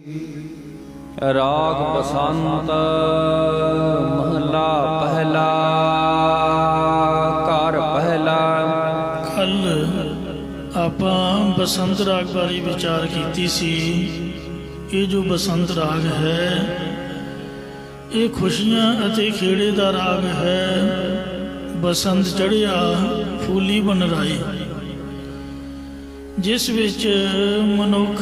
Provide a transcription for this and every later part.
राग बसंत महला पहला कार पहला। कल आपां बसंत राग बारे विचार कीती सी। ये जो बसंत राग है ये खुशियां अते खेड़े दा राग है। बसंत चढ़िया फूली बन राई, जिस विच मनुख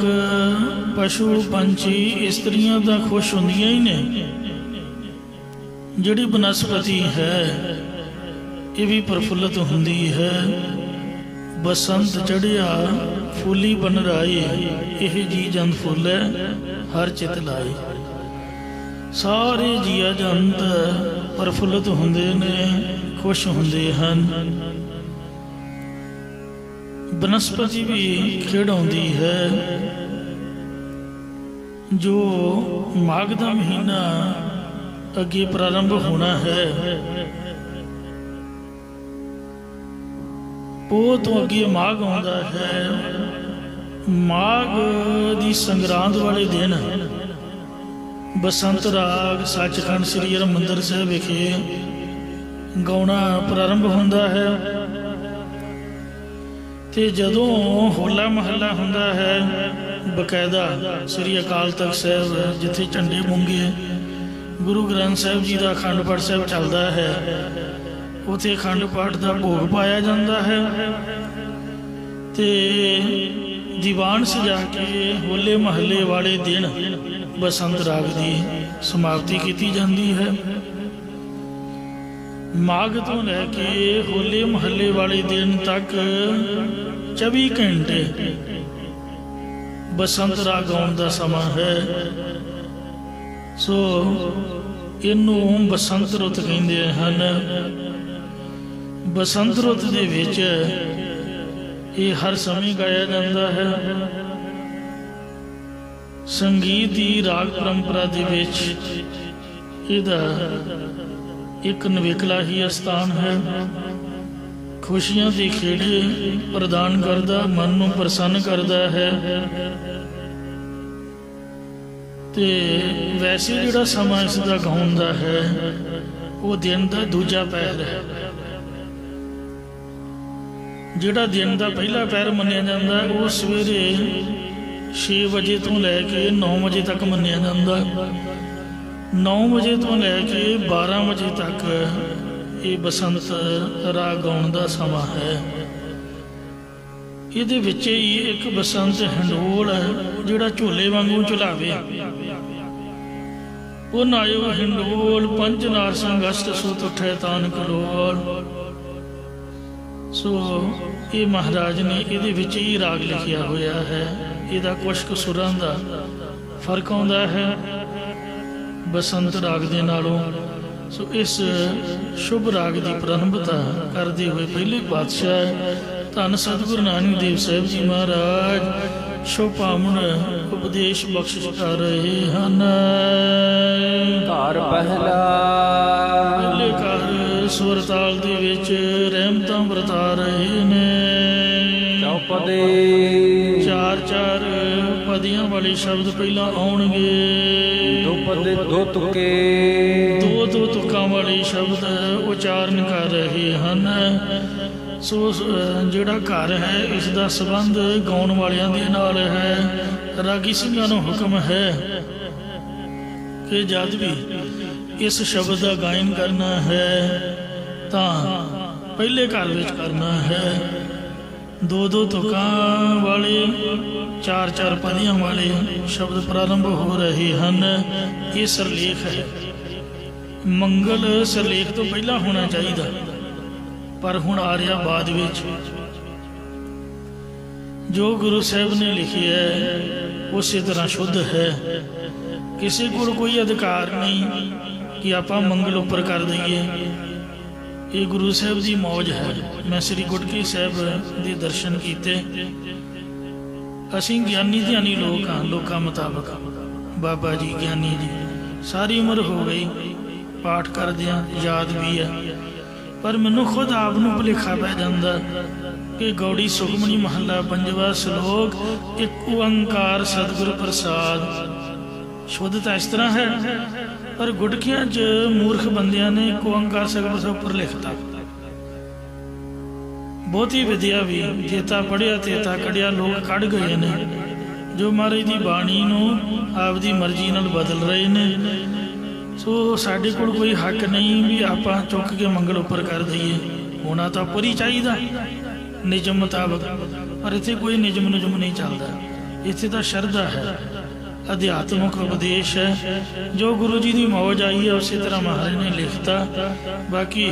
पशु पंछी इस्त्रियां तां खुश होंदियां ही ने। जिहड़ी बनस्पति है ये भी प्रफुल्लित होंदी है। बसंत चढ़िया फूली बन राई, यह जी जंत फुले हर चित लाई। सारे जीआ जंत प्रफुल्लित होंदे ने, खुश होंदे हन। बनस्पति भी खिड़ाउंदी है। जो माघ का महीना अगे प्रारंभ होना है वो तो अगे माघ आउंदा है। माघ दी संगरांद वाले दिन बसंत राग सचखंड श्री हरमंदिर साहिब विखे गाउणा प्रारंभ होंदा है। ते जदों होला महला हुंदा है बकायदा श्री अकाल तख्त साहिब जिथे झंडे मूंगे गुरु ग्रंथ साहिब जी का अखंड पाठ साहिब चलता है, उथे अखंड पाठ का भोग पाया जाता है। ते दीवान सजा के होले महल्ले वाले दिन बसंत राग की समाप्ति की जाती है। माघ तो लैके होले महल्ले वाले दिन तक 24 घंटे बसंत राग गाउण का समा है। सो इनू बसंत रुत कहते हैं। बसंत रुत दे विच ये हर समय गाया जाता है। संगीत की राग परंपरा दे विच इहदा एक नवेकला ही स्थान है। खुशियां के खेड़े प्रदान करता, मन को प्रसन्न करता है। ते वैसे जिहड़ा समा इसका गाउण दा है वो दिन का दूजा पहर है। जिहड़ा दिन का पहला पहर मन्निया जाता है वो सवेरे 6 बजे तो लैके 9 बजे तक मन्निया जाता। 9 बजे तो लैके 12 बजे तक ये बसंत राग गाउण का समा है। ये ही एक बसंत हंडोल है जिहड़ा झोले वांगू झुलावे। वो नायो हिंडोल पंच नार संगस्ट सुत उठे तान कलोल। सो ये महाराज ने ये ही राग लिखिया होया है। इहदा कुछ क सुरां दा फर्क आउंदा है बसंत राग दे नालों। सो इस शुभ राग की प्रारंभता करते हुए पहले पातशाह धन सतगुरु नानक देव साहिब जी महाराज शुभ पावन उपदेश बख्शिश कर रहे हैं। कार पहला पहले घर सुर ताल दे विच रहमतां वरता रहे ने। चौपदे 4-4 पदियां वाले शब्द पहला आउणगे। दो पदे दो तुके, दो तुकां वाले शब्द उच्चारण कर रहे हैं। सो जिहड़ा घर है इसका संबंध गाउण वालियां दे नाल है। रागी ਸਿੰਘਾਂ ਨੂੰ हुक्म है कि जद भी इस शब्द का गायन करना है तो पहले घर विच करना है। 2-2 तुकां वाले 4-4 पदियां वाले शब्द प्रारंभ हो रहे हैं। ये सरलेख है। मंगल सरलेख तो पहला होना चाहिए पर हुण आ रहा बाद विच। जो गुरु साहब ने लिखी है उस तरह शुद्ध है। किसी को कोई अधिकार नहीं कि आप मंगल उपर कर दईए। ये गुरु साहब की मौज है। मैं श्री गुटकी साहब के दर्शन किए। असी ज्ञानी ध्यानी लोग हाँ। लोगों मुताबक बाबा जी ज्ञानी जी सारी उम्र हो गई पाठ करदियां याद भी है। पर मैनू खुद आप भुलेखा पै जाता कि गौड़ी सुखमनी महला 5वां श्लोक एक ओंकार सतगुर प्रसाद ਸ਼ੁੱਧ ਤਾਂ ਇਸ ਤਰ੍ਹਾਂ ਹੈ, ਪਰ ਗੁਟਕਿਆਂ 'ਚ ਮੂਰਖ ਬੰਦਿਆਂ ਨੇ ਇੱਕ ਓਂਕਾਰ ਸਗੋਂ ਉੱਪਰ ਲਿਖਤਾ। ਬਹੁਤੀ ਵਿਦਿਆ ਵੀ ਜੇਤਾ ਪੜ੍ਹਿਆ ਤੇਤਾ ਕੜਿਆ ਲੋਕ ਕੱਢ ਗਏ ਨੇ, ਜੋ ਮਹਾਰਾਜ ਦੀ ਬਾਣੀ ਨੂੰ ਆਪਦੀ ਮਰਜ਼ੀ ਨਾਲ ਬਦਲ ਰਹੇ ਨੇ। ਸੋ ਸਾਡੇ ਕੋਲ ਕੋਈ ਹੱਕ ਨਹੀਂ ਵੀ ਆਪਾਂ ਚੁੱਕ ਕੇ ਮੰਗਲ ਉੱਪਰ ਕਰ ਦਈਏ, ਹੋਣਾ ਤਾਂ ਉੱਪਰ ਹੀ ਚਾਹੀਦਾ ਨਿਯਮ ਮੁਤਾਬਕ, ਪਰ ਇੱਥੇ ਕੋਈ ਨਿਯਮ ਨੁਜਮ ਨਹੀਂ ਚੱਲਦਾ। ਇੱਥੇ ਤਾਂ ਸ਼ਰਧਾ ਹੈ, ਅਧਿਆਤਮਿਕ ਉਪਦੇਸ਼ ਹੈ, ਜੋ ਗੁਰੂ ਜੀ ਦੀ ਮੌਜ ਆਈ ਹੈ ਉਸੇ ਤਰ੍ਹਾਂ ਮਹਾਰਾਜ ਨੇ ਲਿਖਤਾ। ਬਾਕੀ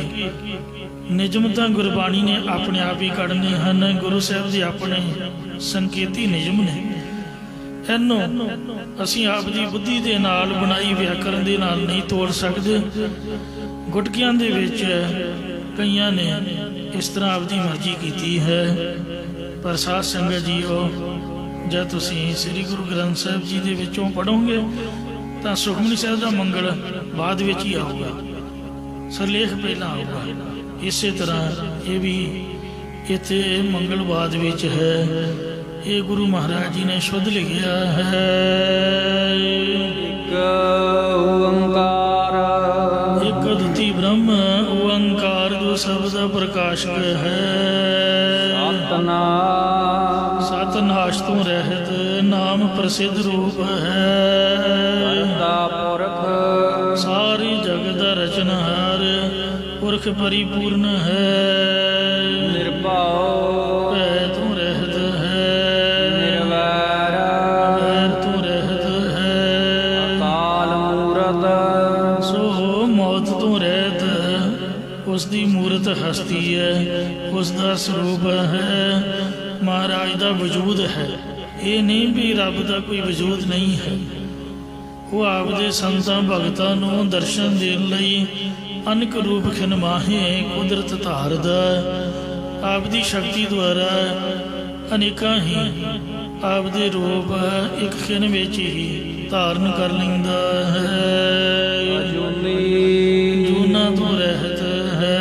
ਨਿਯਮ ਤਾਂ ਗੁਰਬਾਣੀ ਨੇ ਆਪਣੇ ਆਪ ਹੀ ਕੱਢਨੇ ਹਨ, ਗੁਰੂ ਸਾਹਿਬ ਦੇ ਆਪਣੇ ਸੰਕੇਤੀ ਨਿਯਮ ਨੇ। ਇਹਨੂੰ ਅਸੀਂ ਆਪ ਦੀ ਬੁੱਧੀ ਦੇ ਨਾਲ ਬਣਾਈ ਵਿਆਕਰਨ ਦੇ ਨਾਲ ਨਹੀਂ ਤੋੜ ਸਕਦੇ। ਗੁਟਕਿਆਂ ਦੇ ਵਿੱਚ ਕਈਆਂ ਨੇ ਇਸ ਤਰ੍ਹਾਂ ਆਪਦੀ ਮਰਜ਼ੀ ਕੀਤੀ ਹੈ, ਪਰ ਸਾਧ ਸੰਗਤ ਜੀਓ, ਜਦ ਤੁਸੀਂ ਸ੍ਰੀ ਗੁਰੂ ਗ੍ਰੰਥ ਸਾਹਿਬ ਜੀ ਦੇ ਵਿੱਚੋਂ ਪੜ੍ਹੋਗੇ ਤਾਂ ਸੁਖਮਨੀ ਸਾਹਿਬ ਦਾ ਮੰਗਲ ਬਾਅਦ ਵਿੱਚ ਹੀ ਆਊਗਾ, ਸਰਲੇਖ ਪਹਿਲਾਂ ਆਊਗਾ। ਇਸੇ ਤਰ੍ਹਾਂ ਇਹ ਵੀ ਇੱਥੇ ਮੰਗਲ ਬਾਅਦ ਵਿੱਚ ਹੈ। ਇਹ ਗੁਰੂ ਮਹਾਰਾਜ ਜੀ ਨੇ ਸ਼ੁੱਧ ਲਿਖਿਆ ਹੈ। ਇੱਕ ਓੰਕਾਰ, ਇੱਕ ਅਦੁੱਤੀ ਬ੍ਰਹਮ ਓੰਕਾਰ ਜੋ ਸਬਦ ਦਾ ਪ੍ਰਕਾਸ਼ਕ ਹੈ। ਸਤਨਾਮ, ਸਤਨਾਸ਼ ਤੋਂ ਰਹਿਤ ਨਾਮ ਪ੍ਰਸਿੱਧ ਰੂਪ ਹੈ। ਕਰਤਾ ਪੁਰਖ, ਸਾਰੀ ਜਗਤ ਦਾ ਰਚਨਹਾਰ ਪੁਰਖ ਪਰਿਪੂਰਨ ਹੈ। ਨਿਰਭਉ, ਭੈ ਤੋਂ ਰਹਿਤ ਹੈ। ਨਿਰਵੈਰ, ਵੈਰ ਤੋਂ ਰਹਿਤ ਹੈ। ਅਕਾਲ ਮੂਰਤ, ਸੋ ਮੌਤ ਤੋਂ ਰਹਿਤ, ਉਸ ਦੀ ਮੂਰਤ ਹਸਤੀ ਹੈ, ਉਸ ਦਾ ਸਰੂਪ ਹੈ। ਮਹਾਰਾਜ ਦਾ ਵਜੂਦ ਹੈ, ਇਹ ਨਹੀਂ ਵੀ ਰੱਬ ਦਾ ਕੋਈ ਵਜੂਦ ਨਹੀਂ ਹੈ। ਉਹ ਆਪਦੇ ਸੰਤਾਂ ਭਗਤਾਂ ਨੂੰ ਦਰਸ਼ਨ ਦੇਣ ਲਈ ਅਨੇਕ ਰੂਪ ਖਿਨਮਾਹੇ ਕੁਦਰਤ ਧਾਰਦਾ, ਆਪਦੀ ਸ਼ਕਤੀ ਦੁਆਰਾ ਅਨੇਕਾਂ ਹੀ ਆਪਦੇ ਰੂਪ ਇੱਕ ਖਿਨ ਵਿੱਚ ਹੀ ਧਾਰਨ ਕਰ ਲੈਂਦਾ ਹੈ। ਜੂਨਾ ਤੋਂ ਰਹਿਤ ਹੈ।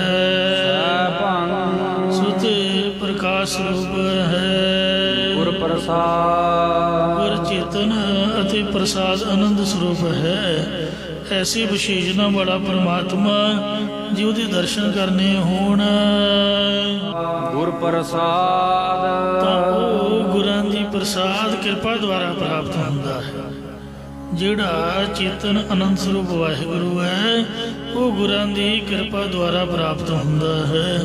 ਸੁਤ ਪ੍ਰਕਾਸ਼ ਰੂਪ ਹੈ। ਗੁਰ ਪ੍ਰਸਾਦ, ਗੁਰ ਚੇਤਨ ਅਤੇ ਪ੍ਰਸਾਦ ਆਨੰਦ ਸਰੂਪ ਹੈ। ਐਸੀ ਵਿਸ਼ੇਸ਼ਣਾ ਵਾਲਾ ਪਰਮਾਤਮਾ ਜੇ ਉਹਦੇ ਦਰਸ਼ਨ ਕਰਨੇ ਹੋਣ ਗੁਰ ਪ੍ਰਸਾਦ, ਤਾਂ ਉਹ ਗੁਰਾਂ ਦੀ ਪ੍ਰਸਾਦ ਕਿਰਪਾ ਦੁਆਰਾ ਪ੍ਰਾਪਤ ਹੁੰਦਾ ਹੈ। ਜਿਹੜਾ ਚੇਤਨ ਆਨੰਦ ਸਰੂਪ ਵਾਹਿਗੁਰੂ ਹੈ, ਉਹ ਗੁਰਾਂ ਦੀ ਕਿਰਪਾ ਦੁਆਰਾ ਪ੍ਰਾਪਤ ਹੁੰਦਾ ਹੈ।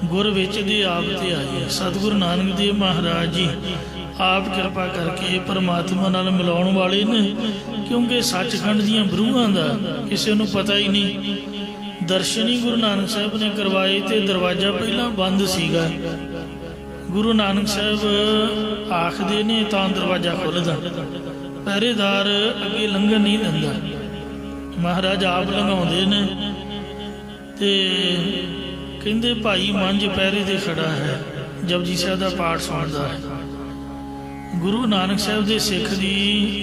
ਗੁਰ ਵਿੱਚ ਦੀ ਆਪ ਤੇ ਆਏ ਸਤਿਗੁਰੂ ਨਾਨਕ ਦੇਵ ਮਹਾਰਾਜ ਜੀ ਆਪ ਕਿਰਪਾ ਕਰਕੇ ਪਰਮਾਤਮਾ ਨਾਲ ਮਿਲਾਉਣ ਵਾਲੇ ਨੇ, ਕਿਉਂਕਿ ਸੱਚਖੰਡ ਦੀਆਂ ਬਰੂਹਾਂ ਦਾ ਕਿਸੇ ਨੂੰ ਪਤਾ ਹੀ ਨਹੀਂ। ਦਰਸ਼ਨ ਹੀ ਗੁਰੂ ਨਾਨਕ ਸਾਹਿਬ ਨੇ ਕਰਵਾਏ ਤੇ ਦਰਵਾਜ਼ਾ ਪਹਿਲਾਂ ਬੰਦ ਸੀਗਾ। ਗੁਰੂ ਨਾਨਕ ਸਾਹਿਬ ਆਖਦੇ ਨੇ ਤਾਂ ਦਰਵਾਜ਼ਾ ਖੁੱਲ੍ਹਦਾ, ਪਹਿਰੇਦਾਰ ਅੱਗੇ ਲੰਘਣ ਨਹੀਂ ਦਿੰਦਾ। ਮਹਾਰਾਜ ਆਪ ਲੰਘਾਉਂਦੇ ਨੇ ਤੇ ਕਹਿੰਦੇ ਭਾਈ ਮੰਝ ਪਹਿਰੇ ਦੇ ਖੜਾ ਹੈ, ਜਪਜੀ ਸਾਹਿਬ ਦਾ ਪਾਠ ਸੁਣਦਾ ਹੈ। ਗੁਰੂ ਨਾਨਕ ਸਾਹਿਬ ਦੇ ਸਿੱਖ ਦੀ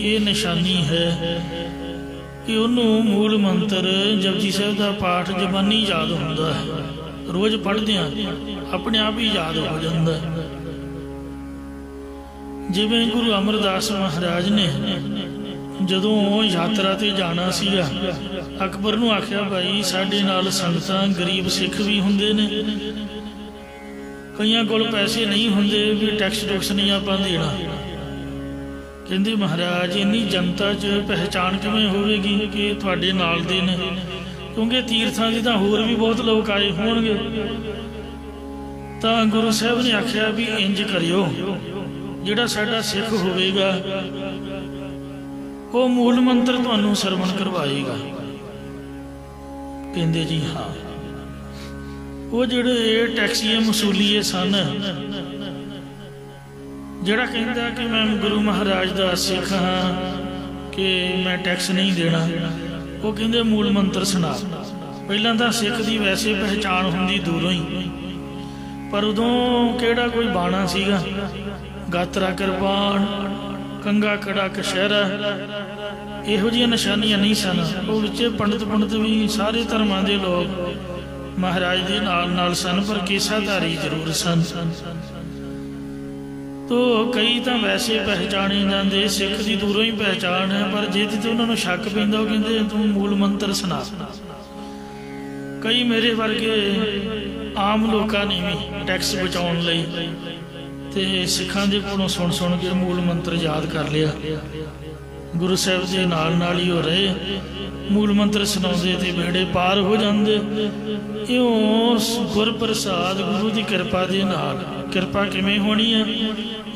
ਇਹ ਨਿਸ਼ਾਨੀ ਹੈ ਕਿ ਉਹਨੂੰ ਮੂਲ ਮੰਤਰ ਜਪਜੀ ਸਾਹਿਬ ਦਾ ਪਾਠ ਜ਼ਬਾਨੀ ਯਾਦ ਹੁੰਦਾ ਹੈ। ਰੋਜ਼ ਪੜ੍ਹਦਿਆਂ ਆਪਣੇ ਆਪ ਹੀ ਯਾਦ ਹੋ ਜਾਂਦਾ ਹੈ। ਜਿਵੇਂ ਗੁਰੂ ਅਮਰਦਾਸ ਮਹਾਰਾਜ ਨੇ ਜਦੋਂ ਯਾਤਰਾ ਤੇ ਜਾਣਾ ਸੀਗਾ, ਅਕਬਰ ਨੂੰ ਆਖਿਆ ਭਾਈ ਸਾਡੇ ਨਾਲ ਸੰਗਤਾਂ ਗਰੀਬ ਸਿੱਖ ਵੀ ਹੁੰਦੇ ਨੇ, ਕਈਆਂ ਕੋਲ ਪੈਸੇ ਨਹੀਂ ਹੁੰਦੇ ਵੀ ਟੈਕਸ ਟੁਕਸ ਨਹੀਂ ਆਪਾਂ ਦੇਣਾ। ਕਹਿੰਦੇ ਮਹਾਰਾਜ ਇੰਨੀ ਜਨਤਾ 'ਚ ਪਹਿਚਾਣ ਕਿਵੇਂ ਹੋਵੇਗੀ ਕਿ ਤੁਹਾਡੇ ਨਾਲ ਦੇ ਨੇ, ਕਿਉਂਕਿ ਤੀਰਥਾਂ 'ਚ ਤਾਂ ਹੋਰ ਵੀ ਬਹੁਤ ਲੋਕ ਆਏ ਹੋਣਗੇ। ਤਾਂ ਗੁਰੂ ਸਾਹਿਬ ਨੇ ਆਖਿਆ ਵੀ ਇੰਜ ਕਰਿਓ, ਜਿਹੜਾ ਸਾਡਾ ਸਿੱਖ ਹੋਵੇਗਾ ਉਹ ਮੂਲ ਮੰਤਰ ਤੁਹਾਨੂੰ ਸਰਵਣ ਕਰਵਾਏਗਾ। ਕਹਿੰਦੇ ਜੀ ਹਾਂ। ਉਹ ਜਿਹੜੇ ਟੈਕਸੀਏ ਮਸੂਲੀਏ ਸਨ, ਜਿਹੜਾ ਕਹਿੰਦਾ ਕਿ ਮੈਂ ਗੁਰੂ ਮਹਾਰਾਜ ਦਾ ਸਿੱਖ ਹਾਂ ਕਿ ਮੈਂ ਟੈਕਸ ਨਹੀਂ ਦੇਣਾ, ਉਹ ਕਹਿੰਦੇ ਮੂਲ ਮੰਤਰ ਸੁਣਾ। ਪਹਿਲਾਂ ਤਾਂ ਸਿੱਖ ਦੀ ਵੈਸੇ ਪਹਿਚਾਣ ਹੁੰਦੀ ਦੂਰੋਂ ਹੀ, ਪਰ ਉਦੋਂ ਕਿਹੜਾ ਕੋਈ ਬਾਣਾ ਸੀਗਾ। ਗਾਤਰਾ ਕਿਰਪਾਨ, ਕੰਗਾ ਕੜਾ ਕਸ਼ਹਿਰਾ, ਇਹੋ ਜਿਹੀਆਂ ਨਿਸ਼ਾਨੀਆਂ ਨਹੀਂ ਸਨ। ਉਹ ਵਿੱਚ ਪੰਡਤ ਵੀ ਸਾਰੇ ਧਰਮਾਂ ਦੇ ਲੋਕ ਮਹਾਰਾਜ ਦੇ ਨਾਲ ਨਾਲ ਸਨ, ਪਰ ਕੇਸਾਧਾਰੀ ਜ਼ਰੂਰ ਸਨ। तो कई तो वैसे पहचाने जाते, सिख की दूरों ही पहचान है, पर जे तो उन्होंने शक पैंदा कहते तू मूल मंत्र सुना। कई मेरे वर्गे आम लोगों ने भी टैक्स बचाने लई ते सिखां दे कोलों सुन सुन के मूल मंत्र याद कर लिया। गुरु साहब के नाल ही हो रहे, मूल मंत्र सुनाते तो बेड़े पार हो जाते। इउं गुर प्रसाद गुरु की कृपा के नाल, कृपा किवें होनी है,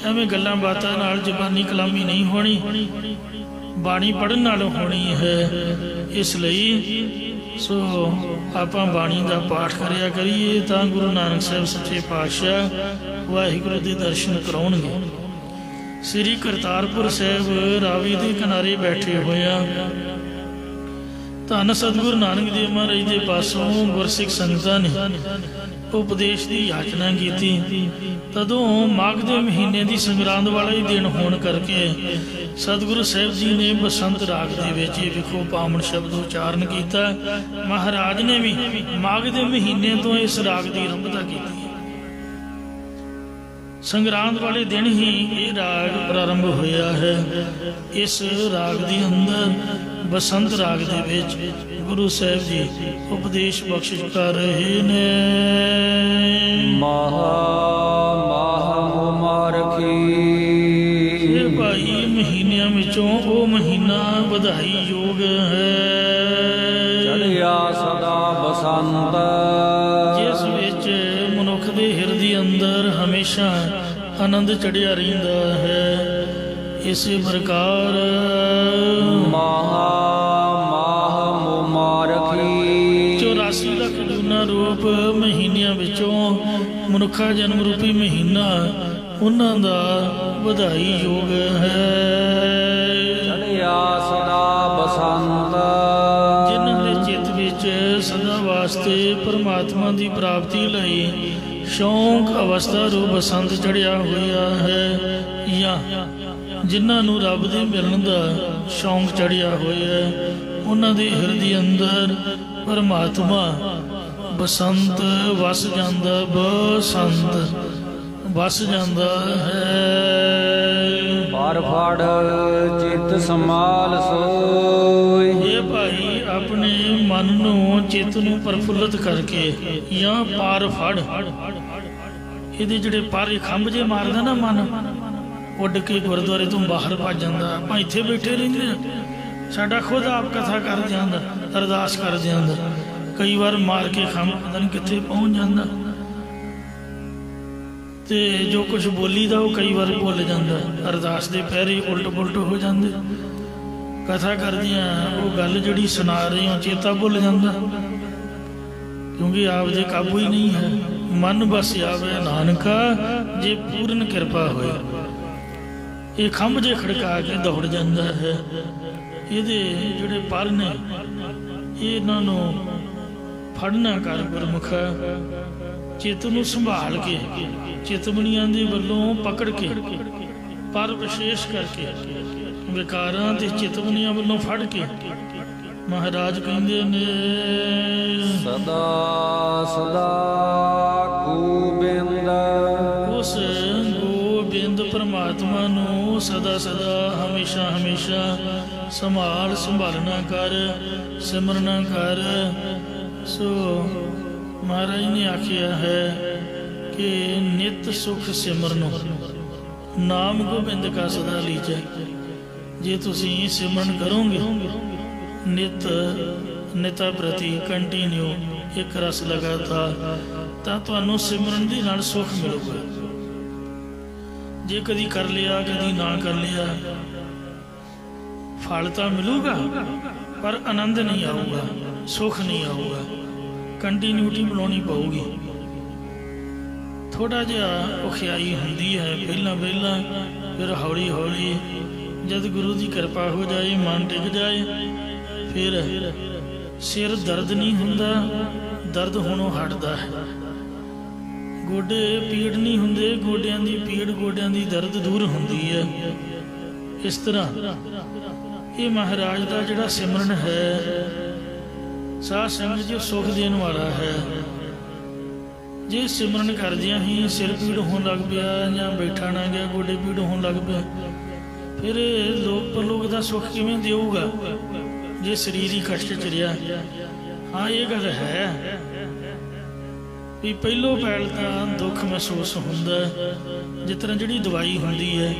एवें गल्लां बातां नाल जबानी कलामी नहीं होनी, बाणी पढ़न नाल होनी है। इसलिए सो आपां बाणी का पाठ करिया करिए, तां गुरु नानक साहब सच्चे पातशाह वाहिगुरू के दर्शन कराउणगे। श्री करतारपुर साहब रावी के किनारे बैठे होया, धन सतगुरु नानक देव महाराज के पासों गुरसिख संगतां ने उपदेश की याचना की। तदों माघ के महीने की संगरांद वाला ही दिन होने करके सतगुरु साहब जी ने बसंत राग के विखो पावन शब्द उच्चारण किया। महाराज ने भी माघ के महीने तो इस राग की आरंभता की। संगरांद वाले दिन ही ये राग प्रारंभ होया है। इस राग के अंदर बसंत राग दे विच गुरु साहब जी उपदेश बख्शिश कर रहे ने। महा मारखी भाई महीनों विचों वो महीना बधाई योग है, चढ़िया सदा बसंत, जिस विच मनुख दे हिरदे अंदर हमेशा आनंद चढ़िया रहिंदा है। इसी प्रकार महा मारखी 84 लाख जूना रूप महीनों विचों मनुखा जन्म रूपी महीना उन्हां दा बधाई योग है। चढ़िया सदा बसंत, जिन्हां दे चित विच सदा वास्ते परमात्मा की प्राप्ति लई शौक अवस्था रूप बसंत चढ़िया होया है, या जिन्होंने रब दे मिलन का शौक चढ़िया होया है, उन्हां दे हिरदे अंदर परमात्मा बसंत वस जांदा, बसंत वस जांदा है। पर फड़ चित संभाल सोई, ये भाई अपने मन नू चित नू प्रफुल्लित करके या पार फड़, ये जिहड़े पर खंभ जे मारदा ना मन, उड़ के गुरुद्वारे तो बाहर भज जाता। आप इत्थे बैठे रहिंदे आ, साडा खुद आप कथा कर जांदा, अरदास कर जांदा, कई बार मार के खंभ पता नहीं कित्थे पहुँच जाता, ते जो कुछ बोली दा वो कई बार भुल जाता। अरदास दे पैरे उल्ट पुलट हो जाते, कथा करदियां वो गल जिहड़ी सुना रही हो चेता भुल जाता, क्योंकि आपदे काबू ही नहीं है। मन बस आवे नानका जे पूर्ण कृपा होए, ये खंभ जे खड़का के दौड़ जाता है। ये जोड़े पर ने इन्हों फड़ना कर गुरमुख, चित नूं संभाल के चितमणियां दे वल्लों पकड़ के पर विशेष करके विकारां ते चितमणियां वल्लों फड़ के महाराज कहंदे ने सदा सदा गोबिंद, उस गोबिंद परमात्मा नूं सदा सदा हमेशा हमेशा संभाल संभालना कर, सिमरना कर। सो महाराज ने आखिया है कि नित सुख सिमरनो नाम गोबिंद का सदा लीजे। जे तुसी सिमरन करोगे नित निता प्रति कंटिन्यू एक रस लगातार, तो तुहानू सिमरन दे नाल सुख मिलेगा। जे कदी कर लिया कदी ना कर लिया फल तो मिलूगा, पर आनंद नहीं आऊगा, सुख नहीं आऊगा। कंटिन्यूटी बनानी पऊगी। थोड़ा जिहा औखियाई होंदी है पहला पहला, फिर हौली हौली जब गुरु की कृपा हो जाए, मन टिक जाए, फिर सिर दर्द नहीं हुंदा, दर्द होनों हटदा है। गोडे पीड़ नहीं हुंदे, गोडियां दी पीड़ गोडियां दी दर्द दूर हुंदी है। इस तरह ये महाराज का जिहड़ा सिमरन है साध संगत जो सुख देने वाला है। ਜੇ ਸਿਮਰਨ ਕਰਦਿਆਂ ਹੀ ਸਿਰ ਪੀੜ ਹੋਣ ਲੱਗ ਪਿਆ ਜਾਂ ਬੈਠਾ ਨਾ ਗਿਆ, ਗੋਡੇ ਪੀੜ ਹੋਣ ਲੱਗ ਪਿਆ, ਫਿਰ ਲੋਕ ਪਰਲੋਕ ਦਾ ਸੁੱਖ ਕਿਵੇਂ ਦੇਊਗਾ ਜੇ ਸਰੀਰ ਹੀ ਕਸ਼ਟ ਚ ਰਿਹਾ। ਹਾਂ, ਇਹ ਗੱਲ ਹੈ ਵੀ ਪਹਿਲੋਂ ਪਹਿਲ ਤਾਂ ਦੁੱਖ ਮਹਿਸੂਸ ਹੁੰਦਾ, ਜਿਸ ਤਰ੍ਹਾਂ ਜਿਹੜੀ ਦਵਾਈ ਹੁੰਦੀ ਹੈ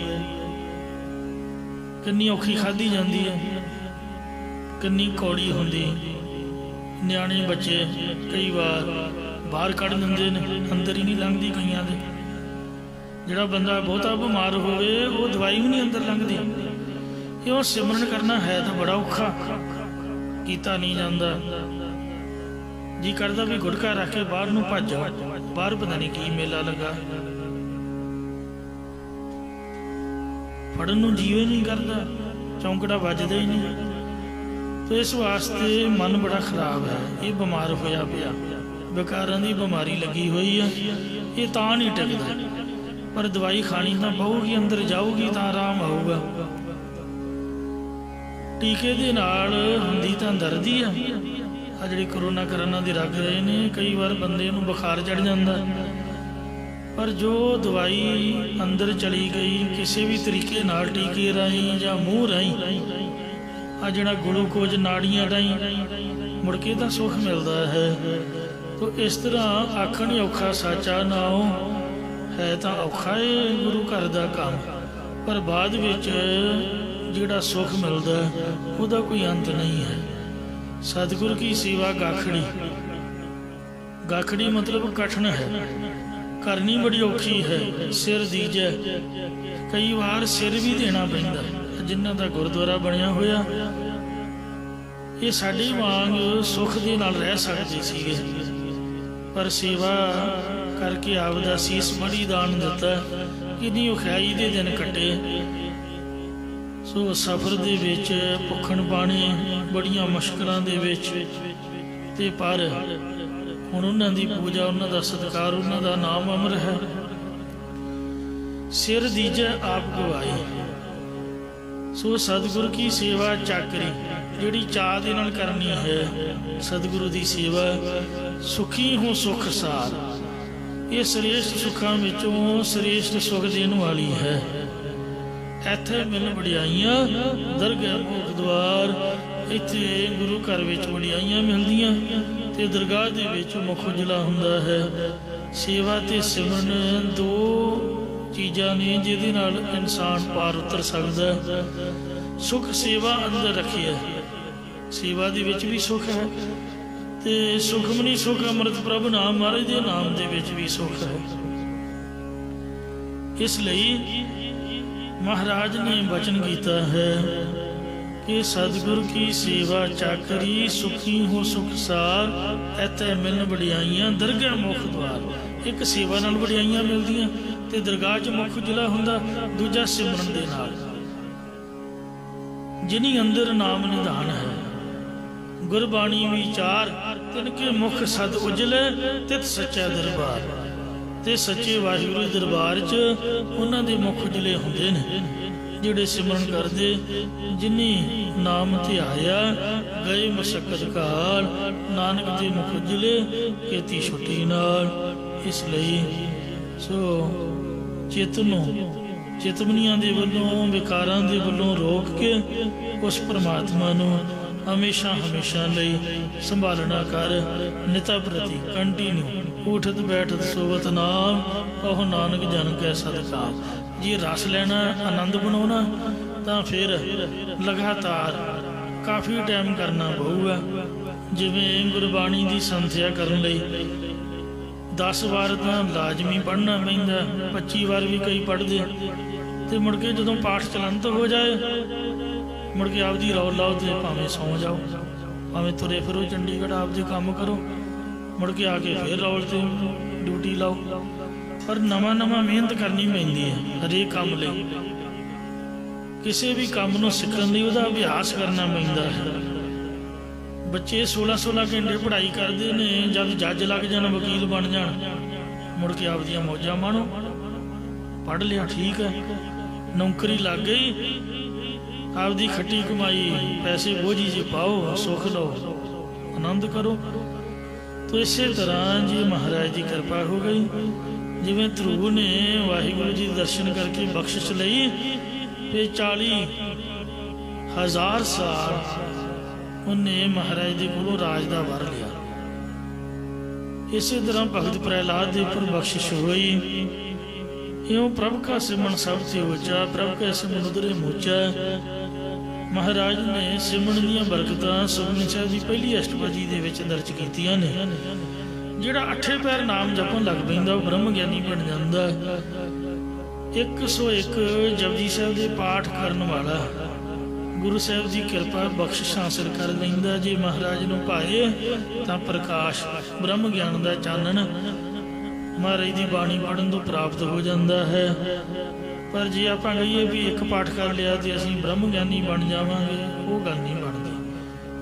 ਕਿੰਨੀ ਔਖੀ ਖਾਧੀ ਜਾਂਦੀ ਹੈ, ਕਿੰਨੀ ਕੌੜੀ ਹੁੰਦੀ। ਨਿਆਣੇ ਬੱਚੇ ਕਈ ਵਾਰ ਬਾਹਰ ਕੱਢ ਦਿੰਦੇ ਨੇ, ਅੰਦਰ ਹੀ ਨਹੀਂ ਲੰਘਦੀ ਕਈਆਂ ਦੇ। ਜਿਹੜਾ ਬੰਦਾ ਬਹੁਤਾ ਬਿਮਾਰ ਹੋਵੇ ਉਹ ਦਵਾਈ ਵੀ ਨਹੀਂ ਅੰਦਰ ਲੰਘਦੀ। ਕਿਉਂ? ਸਿਮਰਨ ਕਰਨਾ ਹੈ ਤਾਂ ਬੜਾ ਔਖਾ, ਕੀਤਾ ਨਹੀਂ ਜਾਂਦਾ। ਜੀ ਕਰਦਾ ਵੀ ਗੁਟਕਾ ਰੱਖ ਕੇ ਬਾਹਰ ਨੂੰ ਭੱਜ ਜਾ, ਬਾਹਰ ਪਤਾ ਨਹੀਂ ਕੀ ਮੇਲਾ ਲੱਗਾ, ਫੜਨ ਨੂੰ ਜੀਵੇ ਨਹੀਂ ਕਰਦਾ, ਚੌਂਕੜਾ ਵੱਜਦਾ ਹੀ ਨਹੀਂ। ਤੇ ਇਸ ਵਾਸਤੇ ਮਨ ਬੜਾ ਖਰਾਬ ਹੈ, ਇਹ ਬਿਮਾਰ ਹੋਇਆ ਪਿਆ, ਵਿਕਾਰਾਂ ਦੀ ਬਿਮਾਰੀ ਲੱਗੀ ਹੋਈ ਆ, ਇਹ ਤਾਂ ਨਹੀਂ ਟਿਕਦਾ। ਪਰ ਦਵਾਈ ਖਾਣੀ ਤਾਂ ਪਊਗੀ, ਅੰਦਰ ਜਾਊਗੀ ਤਾਂ ਆਰਾਮ ਆਊਗਾ। ਟੀਕੇ ਦੇ ਨਾਲ ਹੁੰਦੀ ਤਾਂ ਦਰਦ ਹੀ ਆ। ਆ ਜਿਹੜੇ ਕਰੋਨਾ ਕਰਾਨਾ ਦੇ ਰੱਖ ਰਹੇ ਨੇ, ਕਈ ਵਾਰ ਬੰਦੇ ਨੂੰ ਬੁਖਾਰ ਚੜ ਜਾਂਦਾ, ਪਰ ਜੋ ਦਵਾਈ ਅੰਦਰ ਚਲੀ ਗਈ ਕਿਸੇ ਵੀ ਤਰੀਕੇ ਨਾਲ, ਟੀਕੇ ਰਾਹੀਂ ਜਾਂ ਮੂੰਹ ਰਾਹੀਂ, ਆ ਜਿਹੜਾ ਗਲੂਕੋਜ਼ ਨਾੜੀਆਂ ਰਾਹੀਂ, ਮੁੜ ਕੇ ਤਾਂ ਸੁੱਖ ਮਿਲਦਾ ਹੈ। ਤੋ ਇਸ ਤਰ੍ਹਾਂ ਆਖਣ ਔਖਾ ਸਾਚਾ ਨਾਉ ਹੈ ਤਾਂ ਔਖਾ ਹੈ ਗੁਰੂ ਘਰ ਦਾ ਕੰਮ, ਪਰ ਬਾਅਦ ਵਿੱਚ ਜਿਹੜਾ ਸੁੱਖ ਮਿਲਦਾ ਉਹਦਾ ਕੋਈ ਅੰਤ ਨਹੀਂ ਹੈ। ਸਤਿਗੁਰ ਕੀ ਸੇਵਾ ਗਾਖੜੀ, ਗਾਖੜੀ ਮਤਲਬ ਕਠਿਨ ਹੈ, ਕਰਨੀ ਬੜੀ ਔਖੀ ਹੈ। ਸਿਰ ਦੀਜੈ, ਕਈ ਵਾਰ ਸਿਰ ਵੀ ਦੇਣਾ ਪੈਂਦਾ। ਜਿਨ੍ਹਾਂ ਦਾ ਗੁਰਦੁਆਰਾ ਬਣਿਆ ਹੋਇਆ, ਇਹ ਸਾਡੇ ਵਾਂਗ ਸੁੱਖ ਦੇ ਨਾਲ ਰਹਿ ਸਕਦੇ ਸੀਗੇ, ਪਰ ਸੇਵਾ ਕਰਕੇ ਆਪਦਾ ਸੀਸ ਬੜੀ ਦਾਨ ਦਿੱਤਾ। ਕਿੰਨੀ ਔਖਿਆਈ ਦੇ ਦਿਨ ਕੱਟੇ। ਸੋ ਸਫ਼ਰ ਦੇ ਵਿੱਚ ਭੁੱਖਣ ਪਾਣੀ, ਬੜੀਆਂ ਮੁਸ਼ਕਲਾਂ ਦੇ ਵਿੱਚ, ਤੇ ਪਰ ਹੁਣ ਉਹਨਾਂ ਦੀ ਪੂਜਾ, ਉਹਨਾਂ ਦਾ ਸਤਿਕਾਰ, ਉਹਨਾਂ ਦਾ ਨਾਮ ਅਮਰ ਹੈ। ਸਿਰ ਦੀਜੈ ਆਪ ਗਵਾਈ। ਸੋ ਸਤਿਗੁਰ ਕੀ ਸੇਵਾ ਚਾਕਰੀ, ਜਿਹੜੀ ਚਾਅ ਦੇ ਨਾਲ ਕਰਨੀ ਹੈ ਸਤਿਗੁਰੂ ਦੀ ਸੇਵਾ। ਸੁਖੀ ਹੋ ਸੁਖ ਸਾਰ, ਇਹ ਸ੍ਰੇਸ਼ਟ ਸੁੱਖਾਂ ਵਿੱਚੋਂ ਸ੍ਰੇਸ਼ਟ ਸੁੱਖ ਦੇਣ ਵਾਲੀ ਹੈ। ਇੱਥੇ ਮਿਲ ਵਡਿਆਈਆਂ ਦਰਗਾਹ ਮੁਖ ਦੁਆਰ, ਇੱਥੇ ਗੁਰੂ ਘਰ ਵਿੱਚ ਵਡਿਆਈਆਂ ਮਿਲਦੀਆਂ ਤੇ ਦਰਗਾਹ ਦੇ ਵਿੱਚ ਮੁਖ ਉਜਲਾ ਹੁੰਦਾ ਹੈ। ਸੇਵਾ ਤੇ ਸਿਮਰਨ ਦੋ ਚੀਜ਼ਾਂ ਨੇ ਜਿਹਦੇ ਨਾਲ ਇਨਸਾਨ ਪਾਰ ਉਤਰ ਸਕਦਾ। ਸੁਖ ਸੇਵਾ ਅੰਦਰ ਰੱਖਿਆ, ਸੇਵਾ ਦੇ ਵਿੱਚ ਵੀ ਸੁਖ ਹੈ, ਤੇ ਸੁਖਮਨੀ ਸੁਖ ਅੰਮ੍ਰਿਤ ਪ੍ਰਭ ਨਾਮ, ਮਹਾਰਾਜ ਦੇ ਨਾਮ ਦੇ ਵਿੱਚ ਵੀ ਸੁਖ ਹੈ। ਇਸ ਲਈ ਮਹਾਰਾਜ ਨੇ ਬਚਨ ਕੀਤਾ ਹੈ ਕਿ ਸਤਿਗੁਰ ਕੀ ਸੇਵਾ ਚਾਕਰੀ, ਸੁਖੀ ਹੋ ਸੁਖ ਸਾਰ, ਇੱਥੇ ਮਿਲਣ ਵਡਿਆਈਆਂ ਦਰਗਾਹ ਮੁਖ ਦੁਆਰ। ਇੱਕ ਸੇਵਾ ਨਾਲ ਵਡਿਆਈਆਂ ਮਿਲਦੀਆਂ ਤੇ ਦਰਗਾਹ 'ਚ ਮੁਖ ਉਜਲਾ ਹੁੰਦਾ, ਦੂਜਾ ਸਿਮਰਨ ਦੇ ਨਾਲ। ਜਿਨੀ ਅੰਦਰ ਨਾਮ ਨਿਧਾਨ ਹੈ, ਗੁਰਬਾਣੀ ਵਿਚਾਰ, ਤਿਨਕੇ ਮੁਖ ਸਦ ਉਜਲੇ, ਤਿਤ ਸੱਚਾ ਦਰਬਾਰ। ਤੇ ਸੱਚੇ ਵਾਹਿਗੁਰੂ ਦੇ ਦਰਬਾਰ 'ਚ ਉਹਨਾਂ ਦੇ ਮੁਖ ਉਜਲੇ ਹੁੰਦੇ ਨੇ ਜਿਹੜੇ ਸਿਮਰਨ ਕਰਦੇ। ਜਿਨੀ ਨਾਮ ਧਿਆਇਆ ਗਏ ਮੁਸ਼ੱਕਤ ਕਾਲ, ਨਾਨਕ ਦੇ ਮੁਖ ਉਜਲੇ ਕੀਤੀ ਛੁੱਟੀ ਨਾਲ। ਇਸ ਲਈ ਸੋ ਚਿੱਤ ਨੂੰ ਚਿਤਵਨੀਆਂ ਦੇ ਵੱਲੋਂ, ਵਿਕਾਰਾਂ ਦੇ ਵੱਲੋਂ ਰੋਕ ਕੇ ਉਸ ਪਰਮਾਤਮਾ ਨੂੰ ਹਮੇਸ਼ਾ ਹਮੇਸ਼ਾ ਲਈ ਸੰਭਾਲਣਾ ਕਰ। ਨਿਤਾ ਪ੍ਰਤੀ ਕੰਟੀਨਿਊ ਉਠਤ ਬੈਠਤ ਸੋਵਤ ਨਾਮ, ਉਹ ਨਾਨਕ ਜਨ ਕੈ ਸਦਕਾ। ਜੇ ਰਸ ਲੈਣਾ, ਆਨੰਦ ਬਣਾਉਣਾ, ਤਾਂ ਫਿਰ ਲਗਾਤਾਰ ਕਾਫੀ ਟਾਈਮ ਕਰਨਾ ਪਊਗਾ। ਜਿਵੇਂ ਗੁਰਬਾਣੀ ਦੀ ਸੰਥਿਆ ਕਰਨ ਲਈ 10 ਵਾਰ ਤਾਂ ਲਾਜ਼ਮੀ ਪੜ੍ਹਨਾ ਪੈਂਦਾ, 25 ਵਾਰ ਵੀ ਕਈ ਪੜ੍ਹਦੇ। ਤੇ ਮੁੜ ਕੇ ਜਦੋਂ ਪਾਠ ਚਲੰਤ ਹੋ ਜਾਏ, ਮੁੜ ਕੇ ਆਪਦੀ ਰੌਲ ਲਾਓ ਤੇ ਭਾਵੇਂ ਸੌਂ ਜਾਓ, ਭਾਵੇਂ ਤੁਰੇ ਫਿਰੋ ਚੰਡੀਗੜ੍ਹ, ਆਪਦੇ ਕੰਮ ਕਰੋ, ਮੁੜ ਕੇ ਆ ਕੇ ਫਿਰ ਰੌਲ ਤੇ ਡਿਊਟੀ ਲਾਓ। ਪਰ ਨਵਾਂ ਨਵਾਂ ਮਿਹਨਤ ਕਰਨੀ ਪੈਂਦੀ ਹੈ ਹਰੇਕ ਕੰਮ ਲਈ। ਕਿਸੇ ਵੀ ਕੰਮ ਨੂੰ ਸਿੱਖਣ ਲਈ ਉਹਦਾ ਅਭਿਆਸ ਕਰਨਾ ਪੈਂਦਾ ਹੈ। ਬੱਚੇ 16-16 ਘੰਟੇ ਪੜ੍ਹਾਈ ਕਰਦੇ ਨੇ, ਜਦ ਜੱਜ ਲੱਗ ਜਾਣ, ਵਕੀਲ ਬਣ ਜਾਣ, ਮੁੜ ਕੇ ਆਪਦੀਆਂ ਮੌਜਾਂ ਮਾਣੋ। ਪੜ੍ਹ ਲਿਆ ਠੀਕ ਹੈ, ਨੌਕਰੀ ਲੱਗ ਗਈ, ਆਪਦੀ ਖੱਟੀ ਕਮਾਈ ਪੈਸੇ ਬੋਝੀ 'ਚ ਪਾਓ, ਸੁੱਖ ਲਓ, ਆਨੰਦ ਕਰੋ। तो इसे तरह जी महाराज की कृपा हो गई। जिवें ध्रुव ने वाहिगुरु जी दर्शन करके बख्शिश लई, फिर 40,000 साल उन्हें महाराज के कोलों राज का वर लिया। इसी तरह भगत प्रहलाद के उपर बख्शिश हुई। इं प्रभ का सिमन सब से ऊंचा, प्रभ का सिमन उधरे मूचा। महाराज ने सिमन दीयां बरकतां सुखमनी साहिब की पहली अष्टपदी दे विच दर्ज कीतियां ने। जिहड़ा 8 पैर नाम जपन लग पैंदा वो ब्रह्म ज्ञानी बन जांदा। 101 जपजी साहिब के पाठ करन वाला गुरु साहिब की कृपा बख्शिश हासिल कर लैंदा। जे महाराज नूं भाए तां प्रकाश ब्रह्म ज्ञान का चानन महाराज की बाणी पढ़न तो प्राप्त हो जाता है। पर जे आप कहिए भी एक पाठ कर लिया तो असीं ब्रह्म ज्ञानी बन जावांगे, वो गल नहीं बनती।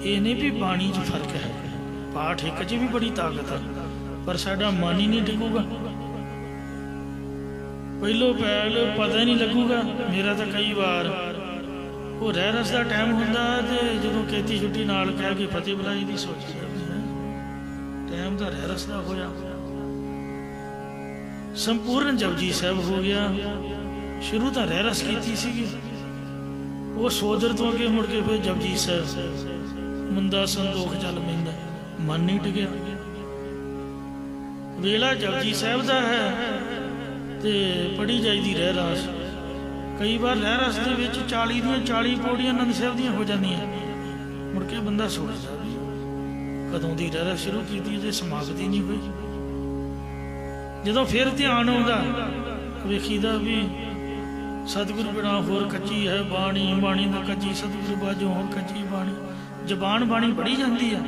ये नहीं भी बाणी च फर्क है, पाठ एक च भी बड़ी ताकत है, पर साडा मन ही नहीं टिकूगा। पहलो पैल पता ही नहीं लगूगा। मेरा तो कई बार वो रह रस का टाइम होंदा ते जदों खेती छुट्टी नाल कह के फतेह बुलाई दी सोची टाइम तो रह रस का होया। संपूर्ण जपजी साहब हो गया। शुरू तो रह रस की सी, वो सोदर तो अगे मुड़ के फिर जपजी साहब मुंदा संदोख चल पैंदा, मन नहीं टिकिया। वेला जपजी साहब का है ते पढ़ी जाइदी रह रस। कई बार रह रस के 40 दी 40 पौड़ियां आनंद साहब दी हो जांदियां। मुड़ के बंदा सोचदा भी कदों दी रह रस शुरू की ते समाप्ति नहीं हुई। जदों फिर ध्यान आउंदा वेखीदा भी सतगुरु बिना होर कच्ची है बाणी, बाणी तो कच्ची सतगुरु बाजो होर कच्ची बाणी। जबान बाणी पढ़ी जाती है,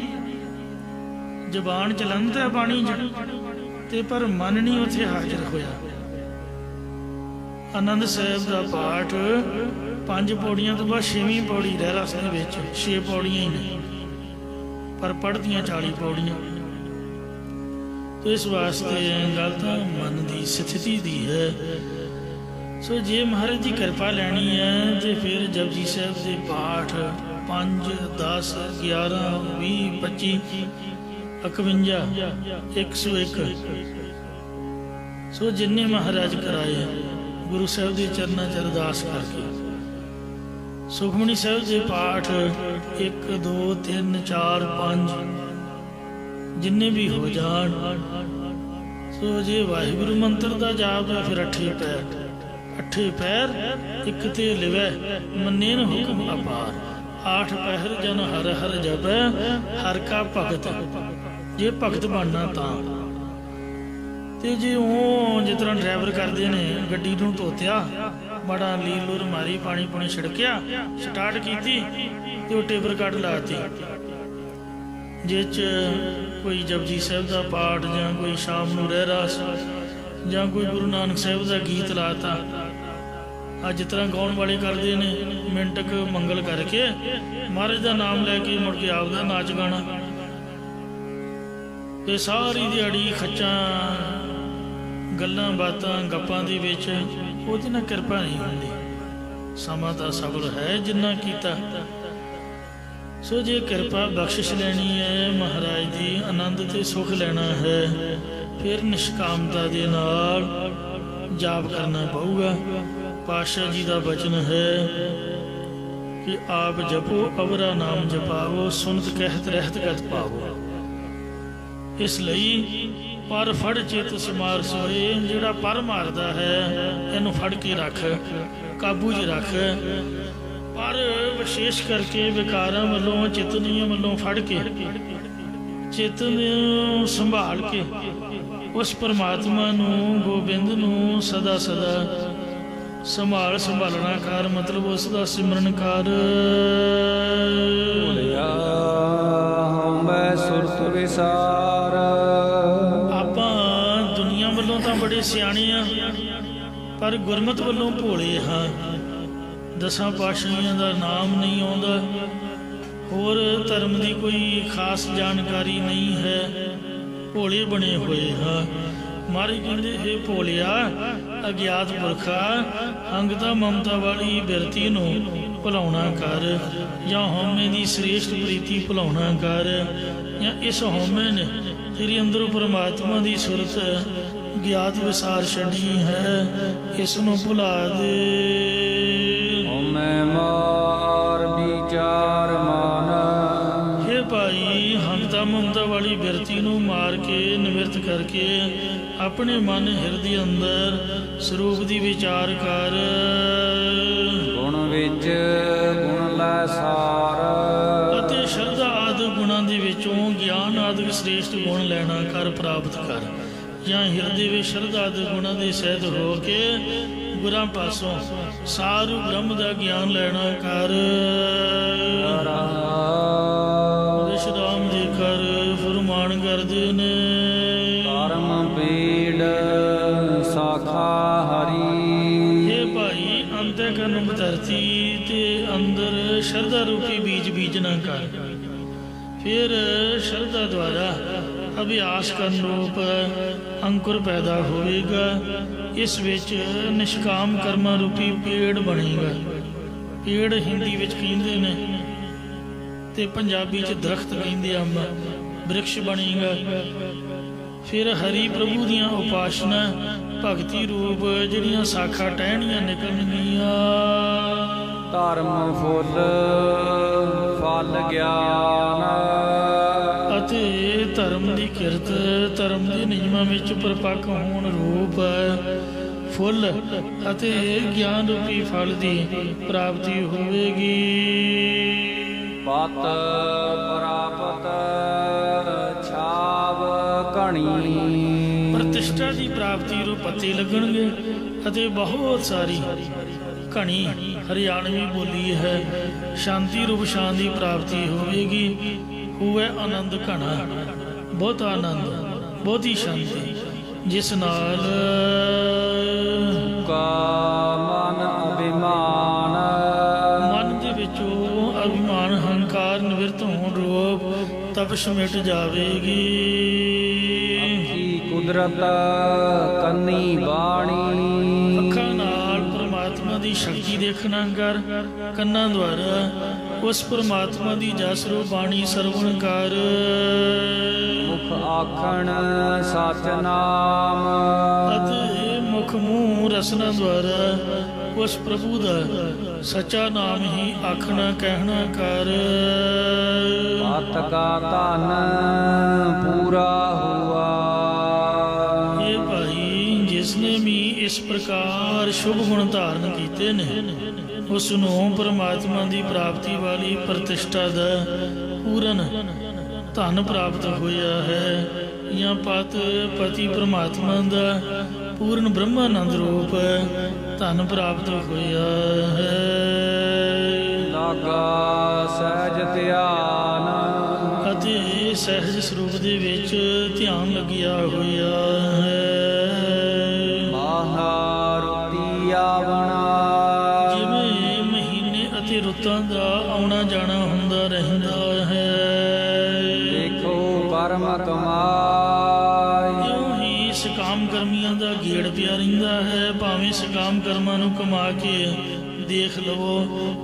जबान चलंद है बाणी ते पर मन नहीं उत्थे हाजिर होया। आनंद साहब का पाठ 5 पौड़ियां तो बाद 6वीं पौड़ी रह रस दे विच 6 पौड़ियां ही ने, पर पढ़दियां 40 पौड़ियां। तो इस वास्ते गल तो मन की स्थिति दी है। सो जे महाराज की कृपा लैनी है तो फिर जपजी साहब के पाठ 5, 10, 11, 20, 25, 51, 101 सो जिन्ने महाराज कराए गुरु साहब के चरणों च अरदास करके। सुखमनी साहब के पाठ 1, 2, 3, 4, 5 जिन्ने भी हो जान। सो जे वाहिगुरु मंत्र का जाप है फिर 8 पैर, 8 पैर एक ते लिवै मन्ने न हुक्म अपार। 8 पहर जन हर हर जपै हर का भगत। जे भगत बनना तां ते जे जिस तरह ड्राइवर करते हैं गड्डी नूं धोत्या बड़ा लील लूर मारी पानी पुणी छिड़किया स्टार्ट की तो टेबर कट लाती। जिस कोई जपजी साहब का पाठ या कोई शाम नूं रहरास या कोई गुरु नानक साहब का गीत लाता। अज जिस तरह गाउन वाले करते हैं मिनटक मंगल करके महाराज का नाम लैके मुड़ के आपका नाच गाना। ये सारी दिहाड़ी खच्चा गल्लां बातां गप्पां दे विच ओहदे नाल किरपा नहीं होंदी। समा दा सबर है जिन्ना कीता। सो जे किरपा बख्शिश लैनी है महाराज दी आनंद ते सुख लेना है फिर निष्कामता दे नाल जाप करना पऊगा। पातशाह जी का वचन है कि आप जपो अवरा नाम जपावो सुनत कहत रहत गत पावो। इसलिए पर फड़ चित समार सोए जिहड़ा पर मारदा है इनू फड़ के रख काबू च रख। पर विशेष करके विकारां वालों चितनियों वालों फड़ के चित नूं संभाल के उस परमात्मा नूं गोबिंद नूं सदा सदा संभालना कर मतलब उसका सिमरन कर। आपां दुनिया वालों तो बड़े सियाणे आ पर गुरमत वालों भोले हाँ। 10 पातशाहियां का नाम नहीं आउंदा, होर धर्म की कोई खास जानकारी नहीं है, भोले बने हुए हाँ। मारे कहते हे भोलिया अज्ञात पुरखा अंगता ममता वाली बिरती नूं भुलाउणा कर या हौमे की श्रेष्ठ प्रीति भुलाउणा कर या इस हौमे ने ਤੇਰੇ ਅੰਦਰੋਂ ਪਰਮਾਤਮਾ ਦੀ ਸੁਰਤ ਗਿਆਤ ਵਿਸਾਰ ਛੱਡੀ ਹੈ, ਇਸ ਨੂੰ ਭੁਲਾ ਦੇ। ਹਉਮੈ ਮਾਰ ਵਿਚਾਰ ਮਨ, ਹੇ ਭਾਈ ਹੰਤਾ ਮਮਤਾ ਵਾਲੀ ਬਿਰਤੀ ਨੂੰ ਮਾਰ ਕੇ ਨਿਵਰਤ ਕਰਕੇ ਆਪਣੇ ਮਨ ਹਿਰਦੇ ਅੰਦਰ ਸਰੂਪ ਦੀ ਵਿਚਾਰ ਕਰ। ਗੁਣ ਵਿੱਚ ਗੁਣ ਲੈ ਸਾਰ, ਅਤੇ ਸ਼ਰਧਾ ਆਦਿ ਗੁਣਾਂ ਦੇ ਵਿੱਚੋਂ ਗਿਆਨ ਆਦਿਕ ਸ੍ਰੇਸ਼ਟ ਗੁਣ ਲੈਣਾ ਕਰ, ਪ੍ਰਾਪਤ ਕਰ। ਜਾਂ ਹਿਰਦੇ ਵਿੱਚ ਸ਼ਰਧਾ ਆਦਿ ਗੁਣਾਂ ਦੇ ਸਹਿਤ ਹੋ ਕੇ ਗੁਰਾਂ ਪਾਸੋਂ ਸਾਰੂ ਬ੍ਰਹਮ ਦਾ ਗਿਆਨ ਲੈਣਾ ਕਰ। ਵਿਸ਼ਰਾਮ ਦੇ ਕਰ ਫਰਮਾਨ ਕਰਦੇ ਨੇ, ਕਰਮ ਪੀੜ ਸਾਖਾ ਹਰੀ। ਇਹ ਭਾਈ ਅੰਤਿਕਰਨ ਧਰਤੀ ਤੇ ਅੰਦਰ ਸ਼ਰਧਾ ਰੂਪੀ ਬੀਜ ਬੀਜਣਾ ਕਰ। ਫਿਰ ਸ਼ਰਧਾ ਦੁਆਰਾ ਅਭਿਆਸ ਕਰਨ ਰੂਪ ਅੰਕੁਰ ਪੈਦਾ ਹੋਵੇਗਾ। ਇਸ ਵਿੱਚ ਨਿਸ਼ਕਾਮ ਕਰਮਾਂ ਰੂਪੀ ਪੇੜ ਬਣੇਗਾ। ਪੇੜ ਹਿੰਦੀ ਵਿੱਚ ਕਹਿੰਦੇ ਨੇ ਤੇ ਪੰਜਾਬੀ 'ਚ ਦਰਖਤ ਕਹਿੰਦੇ ਆ, ਬ੍ਰਿਕਸ਼ ਬਣੇਗਾ। ਫਿਰ ਹਰੀ ਪ੍ਰਭੂ ਦੀਆਂ ਉਪਾਸਨਾ ਭਗਤੀ ਰੂਪ ਜਿਹੜੀਆਂ ਸਾਖਾ ਟਹਿਣੀਆਂ ਨਿਕਲਣਗੀਆਂ। ਧਰਮ ਫੁੱਲ ਫਲ ਗਿਆਨ, ਅਤੇ ਧਰਮ ਦੀ ਕਿਰਤ ਧਰਮ ਦੇ ਨਿਯਮਾਂ ਵਿੱਚ ਪਰਪੱਕ ਹੋਣ ਰੂਪ ਫੁੱਲ ਅਤੇ ਗਿਆਨ ਰੂਪੀ ਫਲ ਦੀ ਪ੍ਰਾਪਤੀ ਹੋਵੇਗੀ। ਪਤ ਪ੍ਰਾਪਤ ਛਾਵ ਘਣੀ, ਪ੍ਰਤਿਸ਼ਠਾ ਦੀ ਪ੍ਰਾਪਤੀ ਰੂਪ ਪੱਤੇ ਲੱਗਣਗੇ ਅਤੇ ਬਹੁਤ ਸਾਰੀ ਘਣੀ ਹਰਿਆਣਵੀ ਬੋਲੀ ਹੈ, ਸ਼ਾਂਤੀ ਰੂਪ ਸ਼ਾਨ ਦੀ ਪ੍ਰਾਪਤੀ ਹੋਵੇਗੀ। ਹੋਵੇ ਆਨੰਦ ਘਣਾ, ਬਹੁਤ ਆਨੰਦ, ਬਹੁਤੀ ਸ਼ਾਂਤੀ, ਜਿਸ ਨਾਲ ਕਾ ਮਨ ਅਭਿਮਾਨ, ਮਨ ਦੇ ਵਿੱਚੋਂ ਅਭਿਮਾਨ ਹੰਕਾਰ ਨਿਵਰਤ ਹੋਣ ਰੂਪ ਤਪਸ਼ ਮਿਟ ਜਾਵੇਗੀ। ਅੱਖੀ ਕੁਦਰਤ ਕੰਨੀ ਬਾਣੀ, ਅੱਖਾਂ ਨਾਲ ਪਰਮਾਤਮਾ ਦੀ ਸ਼ਕਤੀ ਦੇਖਣਾ ਕਰ। ਕੰਨਾਂ ਦੁਆਰਾ ਉਸ ਪਰਮਾਤਮਾ ਦੀ ਜਸ ਰੂਪ ਬਾਣੀ ਸਰਵਣ ਕਰ। ਮੁਖ ਆਖਣ ਸਚ ਨਾਮ, ਅਤੇ ਮੁਖ ਮੂੰਹ ਰਸਨਾ ਦੁਆਰਾ ਉਸ ਪ੍ਰਭੂ ਦਾ ਸੱਚਾ ਨਾਮ ਹੀ ਆਖਣਾ ਕਹਿਣਾ ਕਰ। ਪਤ ਕਾ ਧਨ ਪੂਰਾ ਹੁਆ, ਇਹ ਭਾਈ ਜਿਸਨੇ ਵੀ ਇਸ ਪ੍ਰਕਾਰ ਸ਼ੁਭ ਗੁਣ ਧਾਰਨ ਕੀਤੇ ਨੇ, ਉਸ ਨੂੰ ਪਰਮਾਤਮਾ ਦੀ ਪ੍ਰਾਪਤੀ ਵਾਲੀ ਪ੍ਰਤਿਸ਼ਠਾ ਦਾ ਪੂਰਨ ਧਨ ਪ੍ਰਾਪਤ ਹੋਇਆ ਹੈ। ਜਾਂ ਪਤੀ ਪਰਮਾਤਮਾ ਦਾ ਪੂਰਨ ਬ੍ਰਹਮਾਨੰਦ ਰੂਪ ਧਨ ਪ੍ਰਾਪਤ ਹੋਇਆ ਹੈ। ਲਾਗਾ ਸਹਿਜ ਧਿਆਨ, ਅਤੇ ਸਹਿਜ ਸਰੂਪ ਦੇ ਵਿੱਚ ਧਿਆਨ ਲੱਗਿਆ ਹੋਇਆ ਹੈ। ਮਹਾਰੁਤੀ ਆਵਣਾ, ਜਿਵੇਂ ਮਹੀਨੇ ਅਤੇ ਰੁੱਤਾਂ ਦਾ ਆਉਣਾ ਜਾਣਾ ਹੁੰਦਾ ਰਹਿੰਦਾ ਹੈ। ਦੇਖੋ ਕਰਮ ਕਮਾਈ, ਇਉਂ ਹੀ ਸਕਾਮ ਕਰਮੀਆਂ ਦਾ ਗੇੜ ਪਿਆ ਰਹਿੰਦਾ ਹੈ। ਭਾਵੇਂ ਸਕਾਮ ਕਰਮਾਂ ਨੂੰ ਕਮਾ ਕੇ ਦੇਖ ਲਵੋ,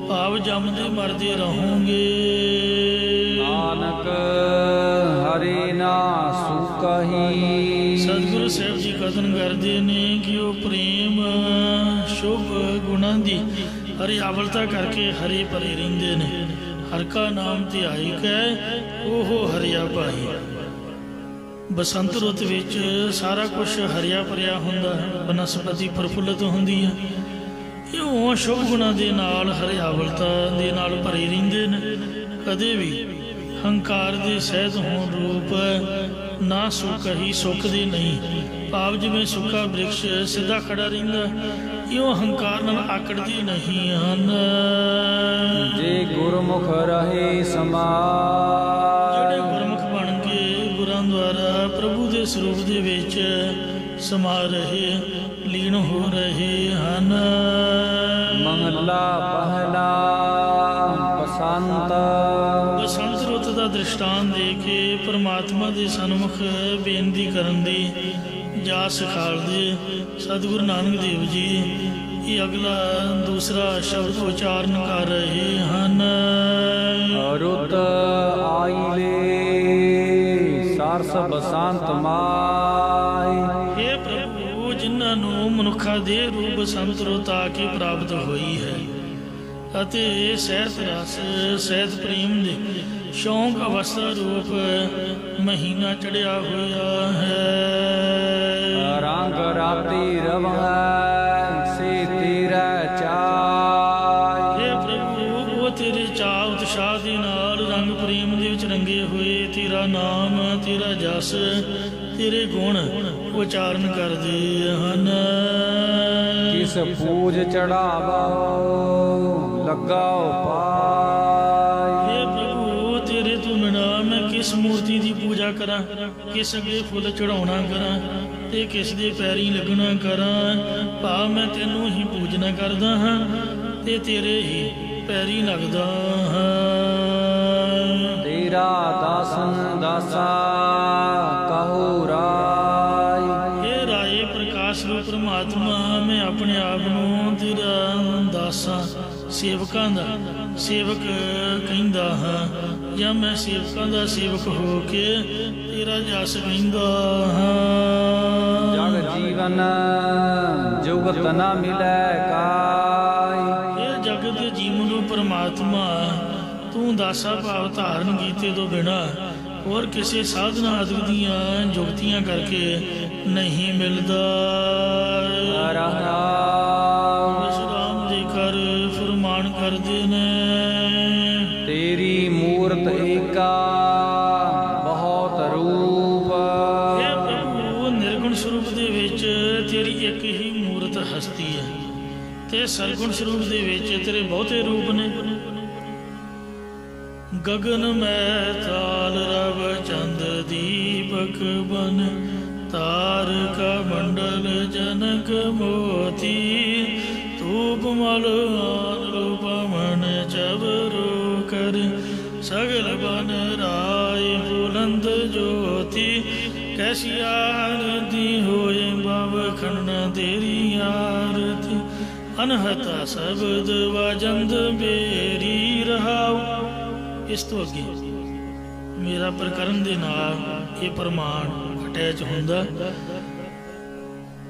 ਭਾਵ ਜੰਮਦੇ ਮਰਦੇ ਰਹੋਗੇ। ਨਾਨਕ ਹਰਿ ਨਾ ਸੁਕਹੀ, ਸਤਿਗੁਰੂ ਸਾਹਿਬ ਜੀ ਕਥਨ ਕਰਦੇ ਨੇ ਕਿ ਉਹ ਪ੍ਰੇਮ ਸ਼ੁਭ ਗੁਣਾਂ ਦੀ ਹਰਿਆਵਲਤਾ ਕਰਕੇ ਹਰੇ ਭਰੇ ਰਹਿੰਦੇ ਨੇ। ਹਰ ਕਾ ਨਾਮ ਧਿਆਈ ਕੈ ਉਹ ਹਰਿਆ ਭਾਈ। ਬਸੰਤ ਰੁੱਤ ਵਿੱਚ ਸਾਰਾ ਕੁਝ ਹਰਿਆ ਭਰਿਆ ਹੁੰਦਾ ਹੈ, ਬਨਸਪਤੀ ਪ੍ਰਫੁੱਲਤ ਹੁੰਦੀ ਹੈ। ਇਉਂ ਸ਼ੁਭ ਗੁਣਾਂ ਦੇ ਨਾਲ ਹਰਿਆਵਲਤਾ ਦੇ ਨਾਲ ਭਰੇ ਰਹਿੰਦੇ ਨੇ। ਕਦੇ ਵੀ ਹੰਕਾਰ ਦੇ ਸਹਿਤ ਹੋਣ ਰੂਪ ਨਾ ਸੁੱਕਹੀ ਸੁੱਕਦੇ ਨਹੀਂ। ਭਾਵ ਜਿਵੇਂ ਸੁੱਕਾ ਬ੍ਰਿਕਸ਼ ਸਿੱਧਾ ਖੜਾ ਰਹਿੰਦਾ, ਇਉਂ ਹੰਕਾਰ ਨਾਲ ਆਕੜਦੇ ਨਹੀਂ ਹਨ। ਜੇ ਗੁਰਮੁਖ ਰਹੇ ਸਮਾਰ, ਜਿਹੜੇ ਗੁਰਮੁਖ ਬਣ ਕੇ ਗੁਰਾਂ ਦੁਆਰਾ ਪ੍ਰਭੂ ਦੇ ਸਰੂਪ ਦੇ ਵਿੱਚ ਸਮਾ ਰਹੇ, ਲੀਨ ਹੋ ਰਹੇ ਹਨ। ਮੰਗਲਾ ਪਹਿਲਾ ਬਸੰਤ, ਬਸੰਤ ਰੁੱਤ ਦਾ ਦ੍ਰਿਸ਼ਟਾਂਤ ਦੇ ਕੇ ਪਰਮਾਤਮਾ ਦੇ ਸਨਮੁਖ ਬੇਨਤੀ ਕਰਨ ਦੀ ਜਾ ਸਿਖਾਲਦੇ ਸਤਿਗੁਰੂ ਨਾਨਕ ਦੇਵ ਜੀ ਇਹ ਅਗਲਾ ਦੂਸਰਾ ਸ਼ਬਦ ਉਚਾਰਨ ਕਰ ਰਹੇ ਹਨ। ਰੁੱਤ ਆਈਲੇ ਸਰਸ ਬਸੰਤ ਮਾਈ। हे प्रभु जिन्हां नूं मनुखा दे रूप बसंत रुता के प्राप्त होई है ਅਤੇ ਸਹਿਤ ਰਸ ਸਹਿਤ ਪ੍ਰੇਮ ਦੇ ਸ਼ੌਂਕ ਅਵਸਥਾ ਰੂਪ ਮਹੀਨਾ ਚੜਿਆ ਹੋਇਆ ਹੈ। ਰੰਗ ਰਾਤੀ ਰਵਹਿ ਸੇ ਤੇਰਾ ਚਾਅ। हे प्रभु ਉਹ ਤੇਰੇ ਚਾਅ ਉਤਸ਼ਾਹ ਦੇ ਨਾਲ ਰੰਗ ਪ੍ਰੇਮ ਦੇ ਵਿੱਚ ਰੰਗੇ ਹੋਏ ਤੇਰਾ ਨਾਮ ਤੇਰਾ ਜਸ ਤੇਰੇ ਗੁਣ ਉਚਾਰਨ ਕਰਦੇ ਹਨ। ਕਿਸ ਪੂਜ ਚੜਾਵੋ ਲੱਗਾ ਉਪਾਇ। हे प्रभु तेरे तो बिना मैं किस मूर्ति की पूजा करा, किस अगे फुल चढ़ाना करा ते किस दे पैरी लगना करा। भा मैं तेनू ही पूजना करदा हाँ ते तेरे ही पैरी लगदा हाँ। तेरा दासन दासा कहो राय। हे राये प्रकाश रूप परमात्मा मैं अपने आप नूं तेरा दासा सेवकां दा सेवक कहंदा हाँ या मैं सेवकां दा सेवक हो के तेरा जस कहंदा हाँ। जग जीवन जुगत न मिलै काय। हे जगत जीवन रूप परमात्मा तू दासा भाव धारण कीते तो बिना और किसी साधना आदि दियां जुगतियां करके नहीं मिलदा। विश्राम दे कर फरमान करदे ने तेरी मूरत एका बहुत रूप। हे प्रभु निर्गुण स्वरूप दे विच तेरी एक ही मूरत हस्ती है ते सरगुण स्वरूप दे विच तेरे बहुते रूप ने। गगन में ताल रव चंद दीपक बन तारका मंडल जनक मोती धूप मल पवन चबरो कर सगल बन राय बुलंद ज्योति। कैसी आरती होए बाब खन्ना तेरी आरती अनहता शब्द वजंद बेरी रहाओ। इस तो अगे मेरा प्रकरण दे नाल ये प्रमाण अटैच हुंदा।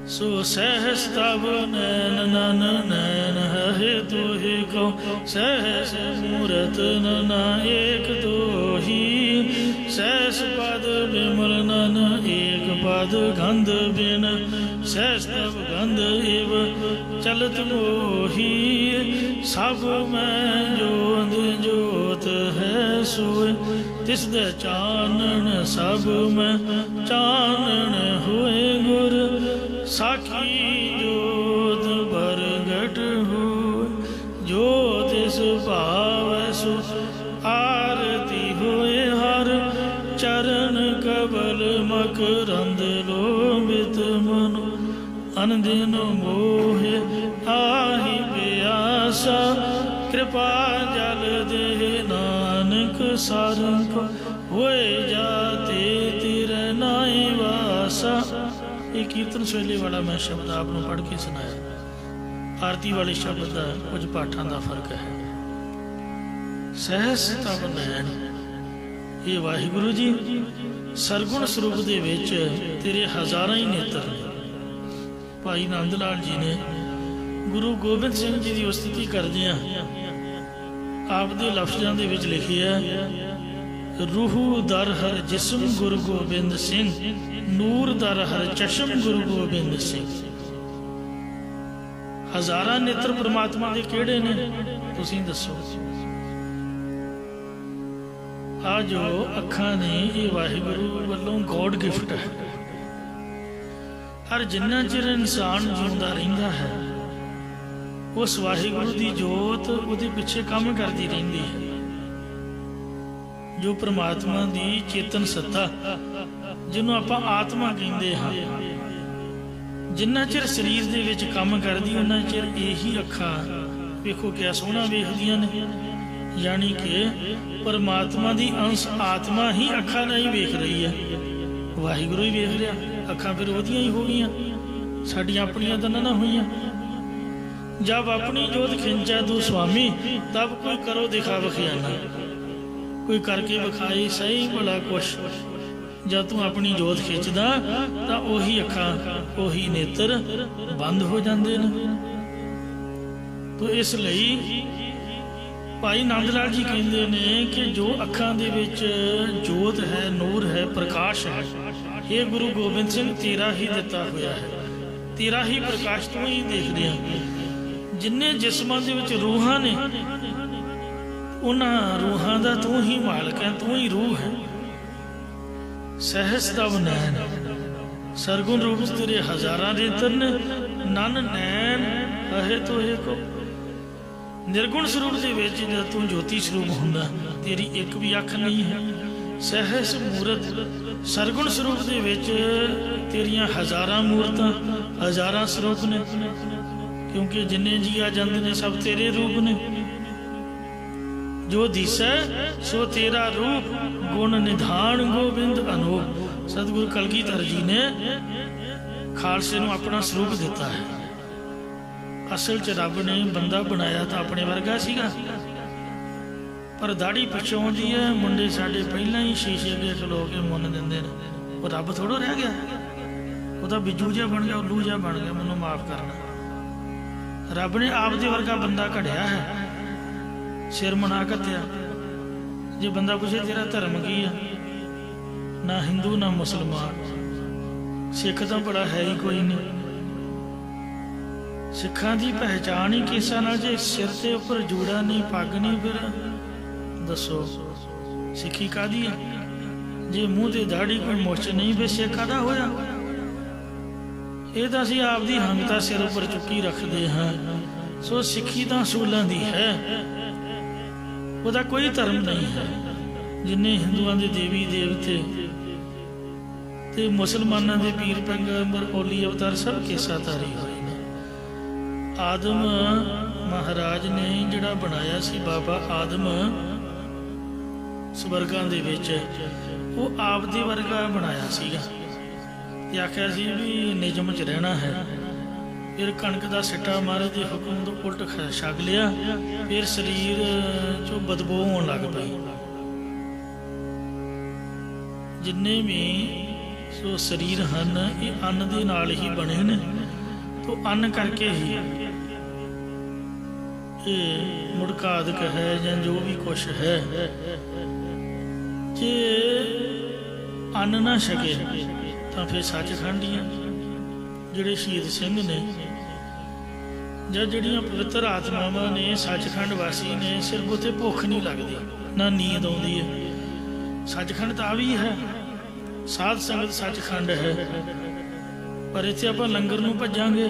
सो सहस तब नैन नन नैन है तो ही को सहस मूरत नना एक तो ही सहस पद विमल नन एक पद गंध बिन सहस तब गंध एव चलत मोही। सब में जोत जोत है सोए तिस दे चानन सब में चानन हुए गुर साखी जोत बरगट हो जो तिस भाव सु आरती होए हर चरण कबल मकरंद लोभित मनु अनदिन मोहे आहि प्यासा। कृपा जल दे नानक सारंग होए जाते तिर नाई वासा। ये कीर्तन सवेले वाला मैं शब्द आपको पढ़ के सुनाया। आरती वाले शब्द का कुछ पाठां का फर्क है। सहस तब नैन ये वाहिगुरु जी सरगुण स्वरूप दे विच तेरे हजारां ही नेत्र ने। भाई नंद लाल जी ने गुरु गोबिंद सिंह जी की उस्तुति करदियां आपदे लफ्ज़ां दे विच लिखिया रूह दर हर जिस्म गुरु गोबिंद सिंह नूर दर हर चश्म गुरु गोबिंद सिंह। हजारां नेत्र परमात्मा दे किहड़े ने तुसीं दसो। आ जो अखां ने ये वाहिगुरू वल्लों गॉड गिफ्ट है। हर जिन्ना चिर इंसान जिंदा रहिंदा है उस वाहिगुरू की जोत उहदे पिछे काम करती रहिंदी है। जो परमात्मा की चेतन सत्ता जिन्हों आपां आत्मा कहंदे हां जिन्ना चिर शरीर दे विच काम करदी उन्ना चिर यही अखां वेखो क्या सोहना वेखदियां ने। यानी कि परमात्मा की अंश आत्मा ही अखां नाल ही वेख रही है। वाहिगुरू ही वेख रहा अखां फिर ओहदियां ही हो गई साडियां अपनियां तां ना होईयां। जब अपनी जोत खिंचा तू स्वामी तब कोई करो दिखा बखियाना कोई करके विखाई सही भला कुछ जब तू अपनी जोत खिंचदा तो उही अखां उही नेत्र बंद हो जाते हैं। तो इसलिए भाई नंद लाल जी कहते हैं कि जो अखां दे विच जोत है, नूर है, प्रकाश है, ये गुरु गोबिंद सिंह तेरा ही दिता होया है, तेरा ही प्रकाश तू ही देख रहा। जिन्ने जिस्मां दे विच रूहां ने उन्हां रूहां दा तू ही मालक है, तू ही रूह है। सहस तब नैन सरगुण रूप तेरे हजारां नेत्र ने, नन नैन अहे तो हे को। निर्गुण स्वरूप दे विच जद तू ज्योति स्वरूप हुंदा तेरी एक भी अख नहीं है। सहस मूरत सरगुण स्वरूप दे विच तेरियां हजारां मूरतां हजारां स्वरूप ने, क्योंकि जिन्ने जी आ जांदे ने सब तेरे रूप ने। जो दिसै सो तेरा रूप गुण निधान गोबिंद अनूप। सतगुरु कलगीधर जी ने खालसे नूं अपना स्वरूप दिता है। असल च रब ने बंदा बनाया तो अपने वर्गा सीगा, पर दाढ़ी पिछों आउंदी है। मुंडे साडे पहलां ही शीशे अगे खलो के मुन दिंदे ने, वो रब थोड़ो रह गया, वो तो बिजू जिहा बन गया, उल्लू जिहा बन गया। मैनूं माफ करना, रब ने आप दे वर्गा बंदा घड़िया है, सिर मना घत्या। जे बंदा पुछे तेरा धर्म की है, ना हिंदू ना मुसलमान, सिख तो बड़ा है ही कोई नहीं। सिखां दी पहचान ही किसा नाल, जे सिर के उपर जूड़ा नहीं, पग नहीं, फिर दसो सिखी कादी है। जे मूँह ते दाढ़ी कोई मुछ नहीं, फिर सिख कादा होया। ये तो असीं आप दी हंगता सिर उपर चुकी रखते हैं। सो सिखी तो असूलों की है, ਉਹਦਾ कोई धर्म नहीं है। जिन्ने हिंदुओं के देवी देवते ते मुसलमानों के पीर पैगंबर औली अवतार सब केसाधारी होए ने। आदम महाराज ने जिहड़ा बनाया सी बाबा आदम स्वर्गां दे विच, वो आप दे वर्गा बनाया सीगा ते आखिया सी भी निजम च रहना है। फिर कणक का सिट्टा महाराज के हुक्म तो उल्ट छक लिया, फिर शरीर चो बदबू होने लग पई। जिन्ने भी सो शरीर हैं ये अन्न के नाल ही बने ने, तो अन्न करके ही ये मुड़कादक है या जो भी कुछ है। जे अन्न ना छके तो फिर सचखंडियां जिहड़े शहीद सिंह ने ਜਾਂ ਜਿਹੜੀਆਂ पवित्र आत्मावां ने सचखंड वासी ने, सिर्फ उत्थे भुख नहीं लगती ना नींद आउंदी है। सचखंड तो आ भी है, साध संगत सचखंड है, पर इत्थे आपां लंगर नूं भजांगे,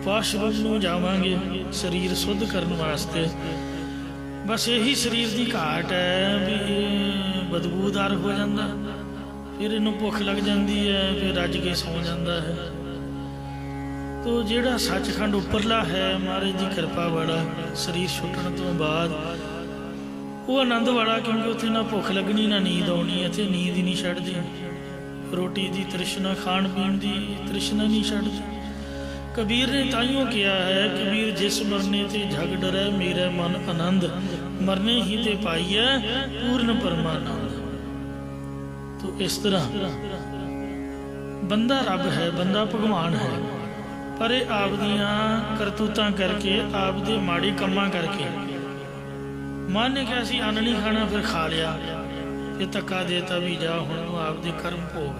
वाशरूम नूं जावांगे शरीर शुद्ध करने वास्ते। बस यही शरीर की घाट है भी बदबूदार हो जाता, फिर इनू भुख लग जाती है, फिर रज के सौ जाता है। तो जिहड़ा सचखंड उपरला है महाराज की कृपा वाला, शरीर छुट्टण तो बाद वो आनंद वाला, क्योंकि उत्थे ना भुख लगनी ना नींद आउणी, इत्थे नींद ही नहीं छड्डदी। रोटी की तृष्णा, खाण पीण की तृष्णा नहीं छड्डदी। कबीर ने ताइयों किया है, कबीर जिस मरने ते जग डरै मेरा मन आनंद, मरने ही ते पाइए पूर्ण परमानंद। तो इस तरह बंदा रब है, बंदा भगवान है, पर ये आप दियां करतूतां करके, आप दे माड़ी कम्मां करके, मन ने कहा सी अन्न नहीं खाना, फिर खा लिया, फिर धक्का देता भी जा हुण आप दे कर्म भोग।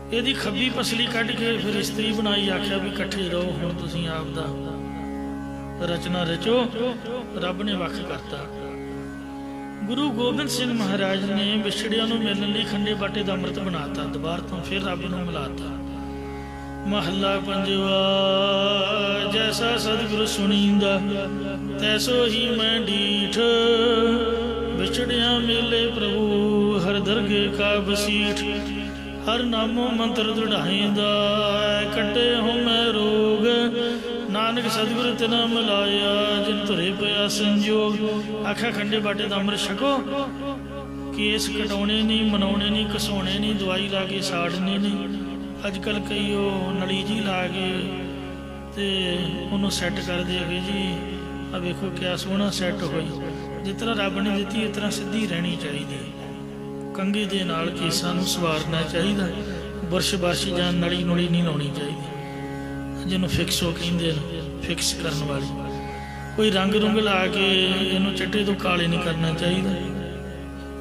ਇਹਦੀ खब्बी पसली कढ़ के फिर इस्त्री बनाई, आख्या भी कट्ठे रहो, हुण तुसीं आप दा रचना रचो। रब ने वख करता। गुरु गोबिंद सिंह महाराज ने विछड़ियां नूं मिलण लई खंडे बाटे दा अमृत बनाता, दुबार तो फिर रब नूं मिलाता। महला पंजवा जैसा सतगुरु सुनींदा, तैसो ही मैं डीठ, विछड़िया मेले प्रभु हर दरगे का बसीठ। हर नामो मंत्र दृढ़ाईंदा, कटे हो मैं रोग, नानक सतगुरु तिना मिलाया, जिन तुरे पिया संजोग। आखा खंडे बाटे दा अमृत छको, केस कटाने नहीं, मनाने नहीं, घसोने नहीं, दवाई ला के साड़ने नहीं। अजकल कई वो नली जी ला के ते उन्होंने सैट कर दे जी, अब वेखो क्या सोहना सैट होई। जिस तरह रब ने दी इस तरह सीधी रहनी चाहिए। ਕੰਘੇ ਦੇ ਨਾਲ ਕੇਸਾਂ ਨੂੰ ਸਵਾਰਨਾ ਚਾਹੀਦਾ। ਬੁਰਸ਼ ਬਰਸ਼ ਜਾਂ ਨਲੀ ਨੁਲੀ ਨਹੀਂ ਲਾਉਣੀ ਚਾਹੀਦੀ, ਜਿਹਨੂੰ ਫਿਕਸੋ ਕਹਿੰਦੇ ਨੇ, ਫਿਕਸ ਕਰਨ ਵਾਲੀ। ਕੋਈ ਰੰਗ ਰੁੰਗ ਲਾ ਕੇ ਇਹਨੂੰ ਚਿੱਟੇ ਤੋਂ ਕਾਲੇ ਨਹੀਂ ਕਰਨਾ ਚਾਹੀਦਾ।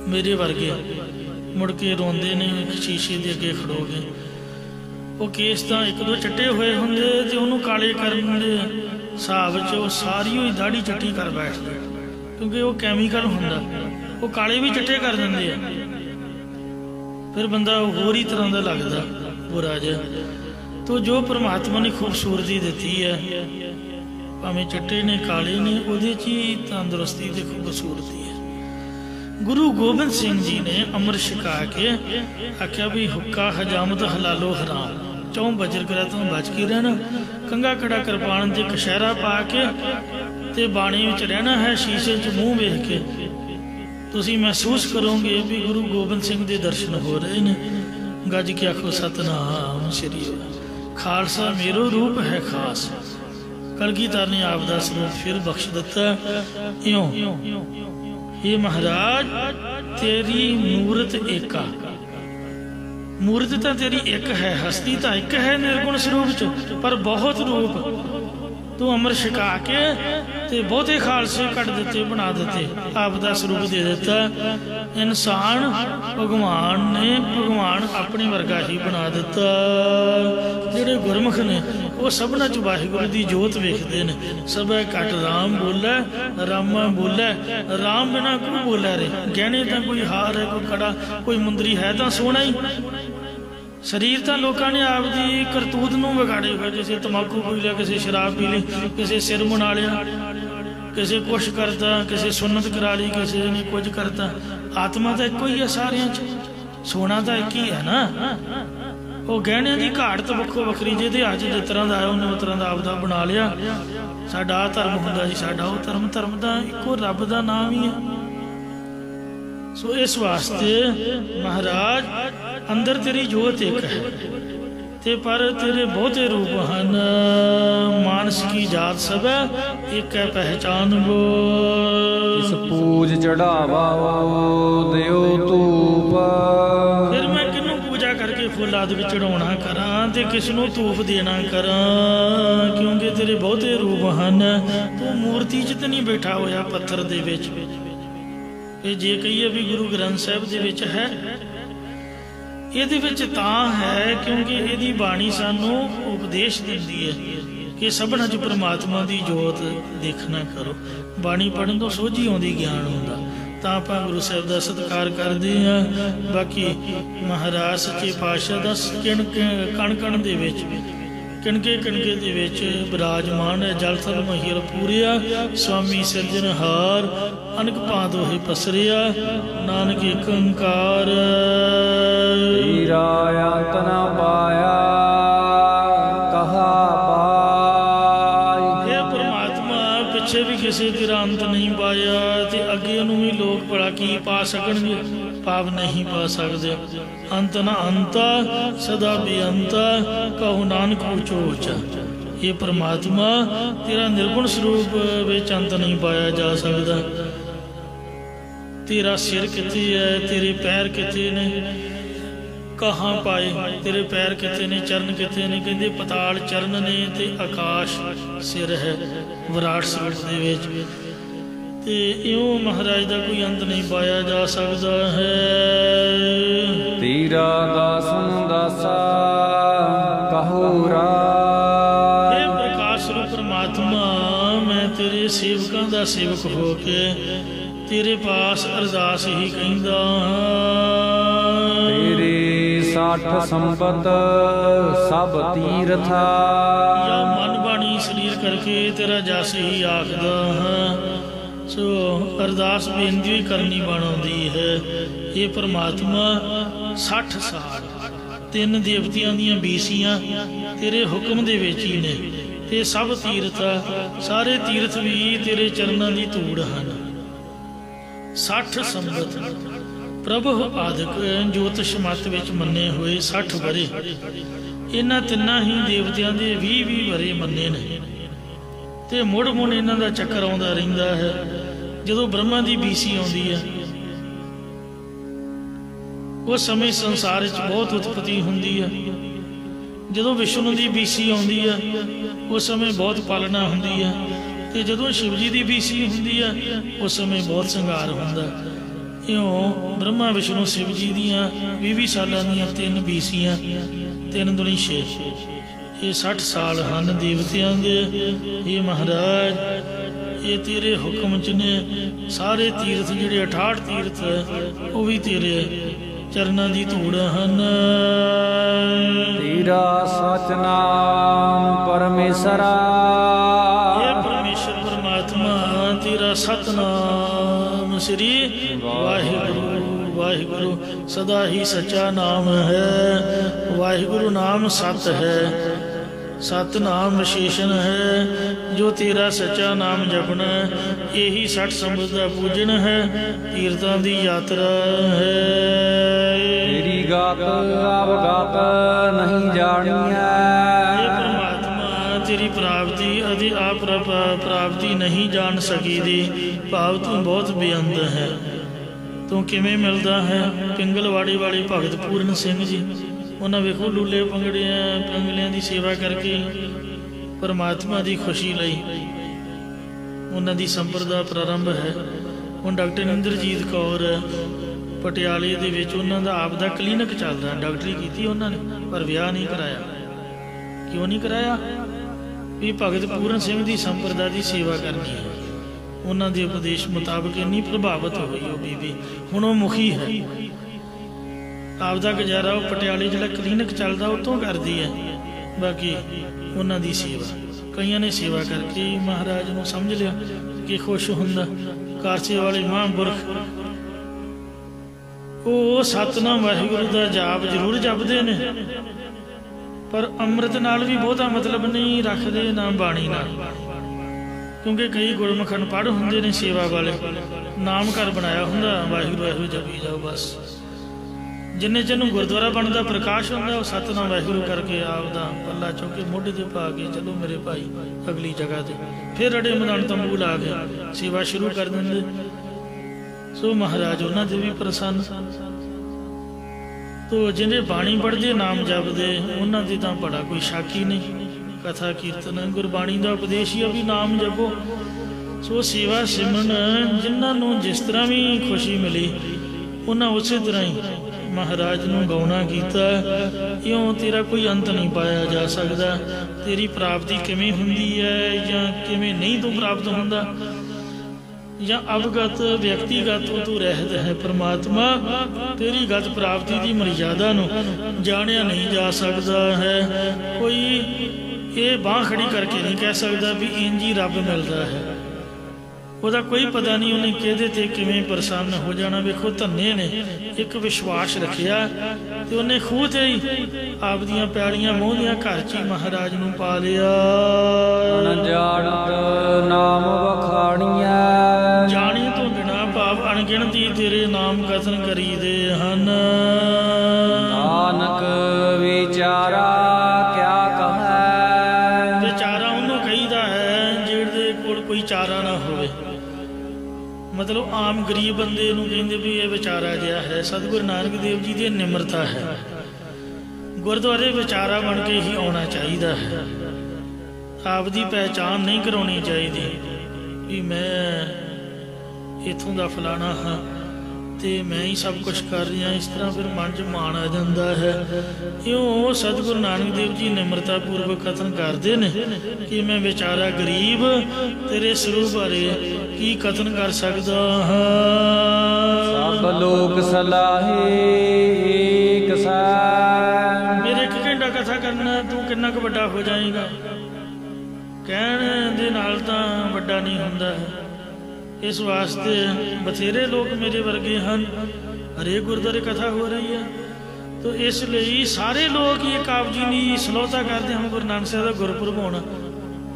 ਮੇਰੇ ਵਰਗੇ ਮੁੜ ਕੇ ਰੋਂਦੇ ਨੇ ਸ਼ੀਸ਼ੇ ਦੇ ਅੱਗੇ ਖੜੋ ਕੇ, ਉਹ ਕੇਸ ਤਾਂ ਇੱਕ ਦੋ ਚਿੱਟੇ ਹੋਏ ਹੁੰਦੇ ਤੇ ਉਹਨੂੰ ਕਾਲੇ ਕਰਨ ਦੇ ਹਿਸਾਬ 'ਚ ਉਹ ਸਾਰੀ ਹੋਈ ਦਾੜੀ ਚਿੱਟੀ ਕਰ ਬੈਠਦੇ, ਕਿਉਂਕਿ ਉਹ ਕੈਮੀਕਲ ਹੁੰਦਾ, ਉਹ ਕਾਲੇ ਵੀ ਚਿੱਟੇ ਕਰ ਦਿੰਦੇ ਆ। ਫਿਰ ਬੰਦਾ ਹੋਰ ਹੀ ਤਰ੍ਹਾਂ ਦਾ ਲੱਗਦਾ, ਬੁਰਾ ਜਿਹਾ। ਤੋ ਜੋ ਪਰਮਾਤਮਾ ਨੇ ਖੂਬਸੂਰਤੀ ਦਿੱਤੀ ਹੈ, ਭਾਵੇਂ ਚਿੱਟੇ ਨੇ ਕਾਲੇ ਨੇ, ਉਹਦੇ 'ਚ ਹੀ ਤੰਦਰੁਸਤੀ ਤੇ ਖੂਬਸੂਰਤੀ ਹੈ। ਗੁਰੂ ਗੋਬਿੰਦ ਸਿੰਘ ਜੀ ਨੇ ਅੰਮ੍ਰਿਤ ਛਕਾ ਕੇ ਆਖਿਆ ਵੀ ਹੁੱਕਾ ਹਜਾਮਤ ਹਲਾਲੋ ਹਰਾਮ, ਚੌਂ ਬਜਰ ਕਰਿਆ ਤੋਂ ਬਚ ਕੇ ਰਹਿਣਾ। ਕੰਘਾ ਕੜਾ ਕਿਰਪਾਨ ਤੇ ਕਸ਼ਹਿਰਾ ਪਾ ਕੇ ਤੇ ਬਾਣੀ ਵਿੱਚ ਰਹਿਣਾ ਹੈ। ਸ਼ੀਸ਼ੇ 'ਚ ਮੂੰਹ ਵੇਖ ਕੇ ਤੁਸੀਂ ਮਹਿਸੂਸ ਕਰੋਗੇ ਵੀ ਗੁਰੂ ਗੋਬਿੰਦ ਸਿੰਘ ਦੇ ਦਰਸ਼ਨ ਹੋ ਰਹੇ ਨੇ। ਗੱਜ ਕੇ ਆਖੋ ਸਤਨਾਮ ਸ੍ਰੀ ਖਾਲਸਾ ਮੇਰੋ ਰੂਪ ਹੈ ਖਾਸ। ਕਲਗੀਧਰ ਨੇ ਆਪ ਦਾ ਸਰੂਪ ਫਿਰ ਬਖਸ਼ ਦਿੱਤਾ। ਇਉਂ ਇਹ ਮਹਾਰਾਜ ਤੇਰੀ ਮੂਰਤ ਏਕਾ, ਮੂਰਤ ਤਾਂ ਤੇਰੀ ਇੱਕ ਹੈ, ਹਸਤੀ ਤਾਂ ਇੱਕ ਹੈ ਨਿਰਗੁਣ ਸਰੂਪ 'ਚ, ਪਰ ਬਹੁਤ ਰੂਪ। ਤੂੰ ਅੰਮ੍ਰਿਤ ਛਕਾ ਕੇ ਤੇ ਬਹੁਤੇ ਖਾਲਸੇ ਕੱਢ ਦਿੱਤੇ, ਬਣਾ ਦਿੱਤੇ, ਆਪ ਦਾ ਸਰੂਪ ਦੇ ਦਿੱਤਾ। ਇਨਸਾਨ ਭਗਵਾਨ ਨੇ ਭਗਵਾਨ ਆਪਣੇ ਵਰਗਾ ਹੀ ਬਣਾ ਦਿੱਤਾ। ਜਿਹੜੇ ਗੁਰਮੁਖ ਨੇ ਉਹ ਸਭਨਾਂ 'ਚ ਵਾਹਿਗੁਰੂ ਦੀ ਜੋਤ ਵੇਖਦੇ ਨੇ। ਸਭੈ ਘਟ ਰਾਮ ਬੋਲੇ, ਰਾਮਾ ਬੋਲੇ, ਰਾਮ ਬਿਨਾ ਕੋਈ ਬੋਲੇ ਰੇ। ਗਹਿਣੇ ਤਾਂ ਕੋਈ ਹਾਰ ਹੈ, ਕੋਈ ਕੜਾ, ਕੋਈ ਮੁੰਦਰੀ ਹੈ ਤਾਂ ਸੋਹਣਾ ਹੀ। ਸਰੀਰ ਤਾਂ ਲੋਕਾਂ ਨੇ ਆਪਦੀ ਕਰਤੂਤ ਨੂੰ ਵਿਗਾੜੇ ਹੋਏ, ਕਿਸੇ ਤੰਬਾਕੂ ਪੀ ਲਿਆ, ਕਿਸੇ ਸ਼ਰਾਬ ਪੀ ਲਈ, ਕਿਸੇ ਸਿਰ ਮੁੰਨਾ ਲਿਆ, ਕਿਸੇ ਕੁਛ ਕਰਤਾ, ਕਿਸੇ ਸੁੰਨਤ ਕਰਾ ਲਈ, ਕਿਸੇ ਨੇ ਕੁਝ ਕਰਤਾ। ਆਤਮਾ ਤਾਂ ਇੱਕੋ ਹੀ ਹੈ ਸਾਰਿਆਂ 'ਚ, ਸੋਨਾ ਤਾਂ ਇੱਕ ਹੀ ਹੈ ਨਾ। ਉਹ ਗਹਿਣਿਆਂ ਦੀ ਘਾਟ ਤਾਂ ਵੱਖੋ ਵੱਖਰੀ, ਜਿਹਦੇ ਅੱਜ ਜਿਸ ਤਰ੍ਹਾਂ ਦਾ ਆਇਆ ਉਹਨੇ ਉਸ ਤਰ੍ਹਾਂ ਦਾ ਆਪਦਾ ਬਣਾ ਲਿਆ। ਸਾਡਾ ਆਹ ਧਰਮ ਹੁੰਦਾ ਜੀ, ਸਾਡਾ ਉਹ ਧਰਮ। ਧਰਮ ਦਾ ਇੱਕੋ ਰੱਬ ਦਾ ਨਾਮ ਹੀ ਹੈ। ਸੋ ਇਸ ਵਾਸਤੇ ਮਹਾਰਾਜ ਅੰਦਰ ਤੇਰੀ ਜੋਤ ਇੱਕ ਹੈ ਤੇ ਪਰ ਤੇਰੇ ਬਹੁਤੇ ਰੂਪ ਹਨ। ਮਾਨਸ ਕੀ ਜਾਤ ਸਭ ਇੱਕ ਹੈ ਪਹਿਚਾਨ ਵੋ। ਇਸ ਪੂਜ ਚੜਾਵਾ ਦਿਓ ਧੂਪ। ਫਿਰ ਮੈਂ ਕਿਹਨੂੰ ਪੂਜਾ ਕਰਕੇ ਫੁੱਲ ਆਦਿ ਵਿੱਚ ਚੜਾਉਣਾ ਕਰਾਂ ਤੇ ਕਿਸ ਨੂੰ ਧੂਪ ਦੇਣਾ ਕਰਾਂ, ਕਿਉਂਕਿ ਤੇਰੇ ਬਹੁਤੇ ਰੂਪ ਹਨ। ਤੂੰ ਮੂਰਤੀ 'ਚ ਤਾਂ ਨਹੀਂ ਬੈਠਾ ਹੋਇਆ ਪੱਥਰ ਦੇ ਵਿੱਚ। ਇਹ ਜੇ ਕਹੀਏ ਵੀ ਗੁਰੂ ਗ੍ਰੰਥ ਸਾਹਿਬ ਦੇ ਵਿੱਚ ਹੈ, ਇਹਦੇ ਵਿੱਚ ਤਾਂ ਹੈ ਕਿਉਂਕਿ ਇਹਦੀ ਬਾਣੀ ਸਾਨੂੰ ਉਪਦੇਸ਼ ਦਿੰਦੀ ਹੈ ਕਿ ਸਭਨਾਂ 'ਚ ਪਰਮਾਤਮਾ ਦੀ ਜੋਤ ਦੇਖਣਾ ਕਰੋ। ਬਾਣੀ ਪੜ੍ਹਨ ਤੋਂ ਸੋਝੀ ਆਉਂਦੀ, ਗਿਆਨ ਹੁੰਦਾ, ਤਾਂ ਆਪਾਂ ਗੁਰੂ ਸਾਹਿਬ ਦਾ ਸਤਿਕਾਰ ਕਰਦੇ ਹਾਂ। ਬਾਕੀ ਮਹਾਰਾਜ ਸੱਚੇ ਪਾਤਸ਼ਾਹ ਦਾ ਕਣ ਕਣ ਦੇ ਵਿੱਚ, ਕਿਣਕੇ ਕਿਣਕੇ ਦੇ ਵਿੱਚ ਬਿਰਾਜਮਾਨ ਹੈ। ਜਲ ਥਲ ਮਹੀਰ ਪੂਰਿਆ, ਸਵਾਮੀ ਸਿਰਜਣਹਾਰ, ਅਨਕ ਭਾਂਤ ਹੋਏ ਪਸਰਿਆ, ਨਾਨਕ ਏਕ ਓੰਕਾਰ। ਤੇਰਾ ਅੰਤ ਨਾ ਪਾਇਆ ਕਹਾ ਪਾਈ। ਇਹ ਪਰਮਾਤਮਾ ਪਿੱਛੇ ਵੀ ਕਿਸੇ ਤੇਰਾ ਅੰਤ ਨਹੀਂ ਪਾਇਆ ਤੇ ਅੱਗੇ ਉਹਨੂੰ ਵੀ ਲੋਕ ਭਲਾ ਕੀ ਪਾ ਸਕਣਗੇ, ਭਾਵ ਨਹੀਂ ਪਾ ਸਕਦੇ। ਅੰਤ ਨਾ ਅੰਤਾ ਸਦਾ ਬੇਅੰਤਾ, ਕਹੋ ਨਾਨਕ ਊਚੋ ਊਚਾ। ਇਹ ਪਰਮਾਤਮਾ ਤੇਰਾ ਨਿਰਗੁਣ ਸਰੂਪ ਵਿੱਚ ਅੰਤ ਨਹੀਂ ਪਾਇਆ ਜਾ ਸਕਦਾ। ਤੇਰਾ ਸਿਰ ਕਿੱਥੇ ਹੈ, ਤੇਰੇ ਪੈਰ ਕਿੱਥੇ ਨੇ, ਕਹਾਂ ਪਾਏ, ਤੇਰੇ ਪੈਰ ਕਿੱਥੇ ਨੇ, ਚਰਨ ਕਿੱਥੇ ਨੇ। ਕਹਿੰਦੇ ਪਤਾਲ ਚਰਨ ਨੇ ਤੇ ਆਕਾਸ਼ ਸਿਰ ਹੈ ਵਿਰਾਟ ਸਰੂਪ ਦੇ ਵਿੱਚ। ਤੇ ਇਉਂ ਮਹਾਰਾਜ ਦਾ ਕੋਈ ਅੰਤ ਨਹੀਂ ਪਾਇਆ ਜਾ ਸਕਦਾ ਹੈ। ਤੇਰਾ ਦਾਸਨ ਦਾਸਾ ਕਹੋ ਰਾਏ। ਇਹ ਪ੍ਰਕਾਸ਼ ਰੂਪ ਪਰਮਾਤਮਾ, ਮੈਂ ਤੇਰੇ ਸੇਵਕਾਂ ਦਾ ਸੇਵਕ ਹੋ ਕੇ ਤੇਰੇ ਪਾਸ ਅਰਦਾਸ ਹੀ ਕਹਿੰਦਾ ਹਾਂ। ਤੇਰੇ 60 ਸੰਪਤ ਸਭ ਤੀਰਥਾ। ਜਾਂ ਮਨ ਬਾਣੀ ਸਰੀਰ ਕਰਕੇ ਤੇਰਾ ਜਸ ਹੀ ਆਖਦਾ ਹਾਂ। ਸੋ ਅਰਦਾਸ ਬੇਨਤੀ ਵੀ ਕਰਨੀ ਬਣਾਉਂਦੀ ਹੈ। ਇਹ ਪਰਮਾਤਮਾ 60 ਸਾਲ 3 ਦੇਵਤਿਆਂ ਦੀਆਂ ਬੀਸੀਆਂ ਤੇਰੇ ਹੁਕਮ ਦੇ ਵਿੱਚ ਹੀ ਨੇ ਤੇ ਸਭ ਤੀਰਥ, ਸਾਰੇ ਤੀਰਥ ਵੀ ਤੇਰੇ ਚਰਨਾਂ ਦੀ ਧੂੜ ਹਨ। 60 ਸੰਵਤ ਪ੍ਰਭੂ ਆਦਿਕ ਜੋਤਿਸ਼ ਮਤ ਵਿੱਚ ਮੰਨੇ ਹੋਏ 60 ਵਰੇ। ਇਹਨਾਂ ਤਿੰਨਾਂ ਹੀ ਦੇਵਤਿਆਂ ਦੇ 20-20 ਵਰੇ ਮੰਨੇ ਨੇ ਤੇ ਮੁੜ ਮੁੜ ਇਹਨਾਂ ਦਾ ਚੱਕਰ ਆਉਂਦਾ ਰਹਿੰਦਾ ਹੈ। ਜਦੋਂ ਬ੍ਰਹਮਾ ਦੀ ਬੀਸੀ ਆਉਂਦੀ ਹੈ उस समय संसार च बहुत उत्पत्ति हुंदी है। जदों विष्णु की बीसी आउंदी है उस समय बहुत पालना हुंदी है, ते जदों शिव जी की बीसी हुंदी है उस समय बहुत संघार हुंदा। इउं ब्रह्मा विष्णु शिव जी दियां 20 सालां दियां 3 बीसियां, 3 दूनी 6, ये 60 साल हन देवतियां दे। ये महाराज ये तेरे हुक्म च ने सारे तीर्थ जिहड़े 68 तीर्थ वो भी तेरे चरनां दी धूड़ हन। तेरा सतनाम परमेश्वरा, ये परमेश्वर परमात्मा तेरा सतनाम श्री वाहिगुरु वाहिगुरु सदा ही सच्चा नाम है। वाहिगुरु नाम सत है, सतनाम विशेषण है। जो तेरा सच्चा नाम जपना यही 60 संबत का पूजन है, तीर्थां दी यात्रा है। तेरी गात अवगात नहीं जानी है। परमात्मा तेरी प्राप्ति अति प्राप्ति नहीं जान सकी दी, भाव तू बहुत बेअंत है। तू किवें मिलदा है? पिंगलवाड़ी वाले भगत पूਰਨ सिंह जी, उन्हें वेखो लूले पंगलियां की सेवा करके परमात्मा की खुशी लई उन्हों की संप्रदा प्रारंभ है। हुण डॉक्टर इंद्रजीत कौर पटियाले दे विच उन्हां दा आप दा क्लीनिक चल रहा, डॉक्टरी की उन्होंने पर विआह नहीं कराया। क्यों नहीं कराया? भी भगत पूਰਨ सिंह की संप्रदा की सेवा करनी है। उन्हों के उपदेश मुताबिक इन्नी प्रभावित हुई वो बीबी, हुण वो मुखी है। आपका गुजारा वो पटियाले जो क्लीनिक चलता उतों करती है। बाकी उन्होंने सेवा कई ने सेवा करके महाराज को समझ लिया कि खुश होंदा। कारसे वाले महापुरख वो सतनाम वाहिगुरु का जाप जरूर जपते हैं, पर अमृत नाल भी बहुता मतलब नहीं रखते, ना बाणी नाल। क्योंकि कई गुरमुख अनपढ़ होंगे ने सेवा वाले, नाम घर बनाया होंगे वाहिगुरु वाहिगुरु जपी जाओ बस। जिन्हें जिन्होंने गुरुद्वारा बनता प्रकाश होंगे वो सतनाम वाहिगुरु करके आपदा पल्ला चुक के मोढे ते पा के चलो मेरे भाई अगली जगह ते, फिर अड़े मैदान तंबू ला के सेवा शुरू कर देंगे। सो महाराज उन्होंने भी प्रसन्न। तो जिन्हें बाणी पढ़ते नाम जपते उन्होंने तो बड़ा कोई शक ही नहीं। कथा कीर्तन गुरबाणी का उपदेश ही अभी नाम जपो। सो सेवा सिमरन जिन्होंने जिस तरह भी खुशी मिली उन्हें उस तरह ही महाराज ने गौना किया। इं तेरा कोई अंत नहीं पाया जा सकता। तेरी प्राप्ति किमें हुंदी है या किमें नहीं तू प्राप्त होंदा, या अवगत व्यक्तिगत तू रहत है। परमात्मा तेरी गत प्राप्ति की मर्यादा नूं जानिया नहीं जा सकता है। कोई ये बांह खड़ी करके नहीं कह सकता भी इंज ही रब मिलता है। ਉਹਦਾ कोई पता नहीं उन्हें किहदे ते किवें प्रसन्न हो जाना। वेखो धन्ने ने एक विश्वास रखिया ते उन्हें खूह ते ही आप दियां पैड़ियां मोहदियां घर च ही महाराज नूं पा लिया। अनजानत नाम वखाणिया, जाने तो बिना भाव अणगिणती तेरे नाम कथन करी दे हन। नानक विचारा क्या कहे, विचारा उन्होंने कहीदा है जिहदे कोल कोई चारा ना होवे। मतलब आम गरीब बंदे नूं कहिंदे भी ये विचारा जिहा है। सतगुरु नानक देव जी की निमरता है। गुरुद्वारे विचारा बन के ही आना चाहिए है। आपकी पहचान नहीं करानी चाहिए भी मैं इथों का फलाना हाँ तो मैं ही सब कुछ कर रहा। इस तरह फिर मन च मान आ जाता है। इं सतगुरु नानक देव जी निमरता पूर्वक कथन करते हैं कि मैं बेचारा गरीब तेरे स्वरूप बारे की कथन कर सकता हाँ। सब लोग सलाहे एक साथ, मेरे एक घंटा कथा करना तू कितना क बड़ा हो जाएगा। कहने दे नाल तां वड्डा नहीं हुंदा। इस वास्ते बथेरे लोग मेरे वर्गे हैं। हरेक गुरुद्वारे कथा हो रही है तो इसलिए सारे लोग ये काब जी की सलोता करते हम गुरु नानक साहब का गुरपुरब होना।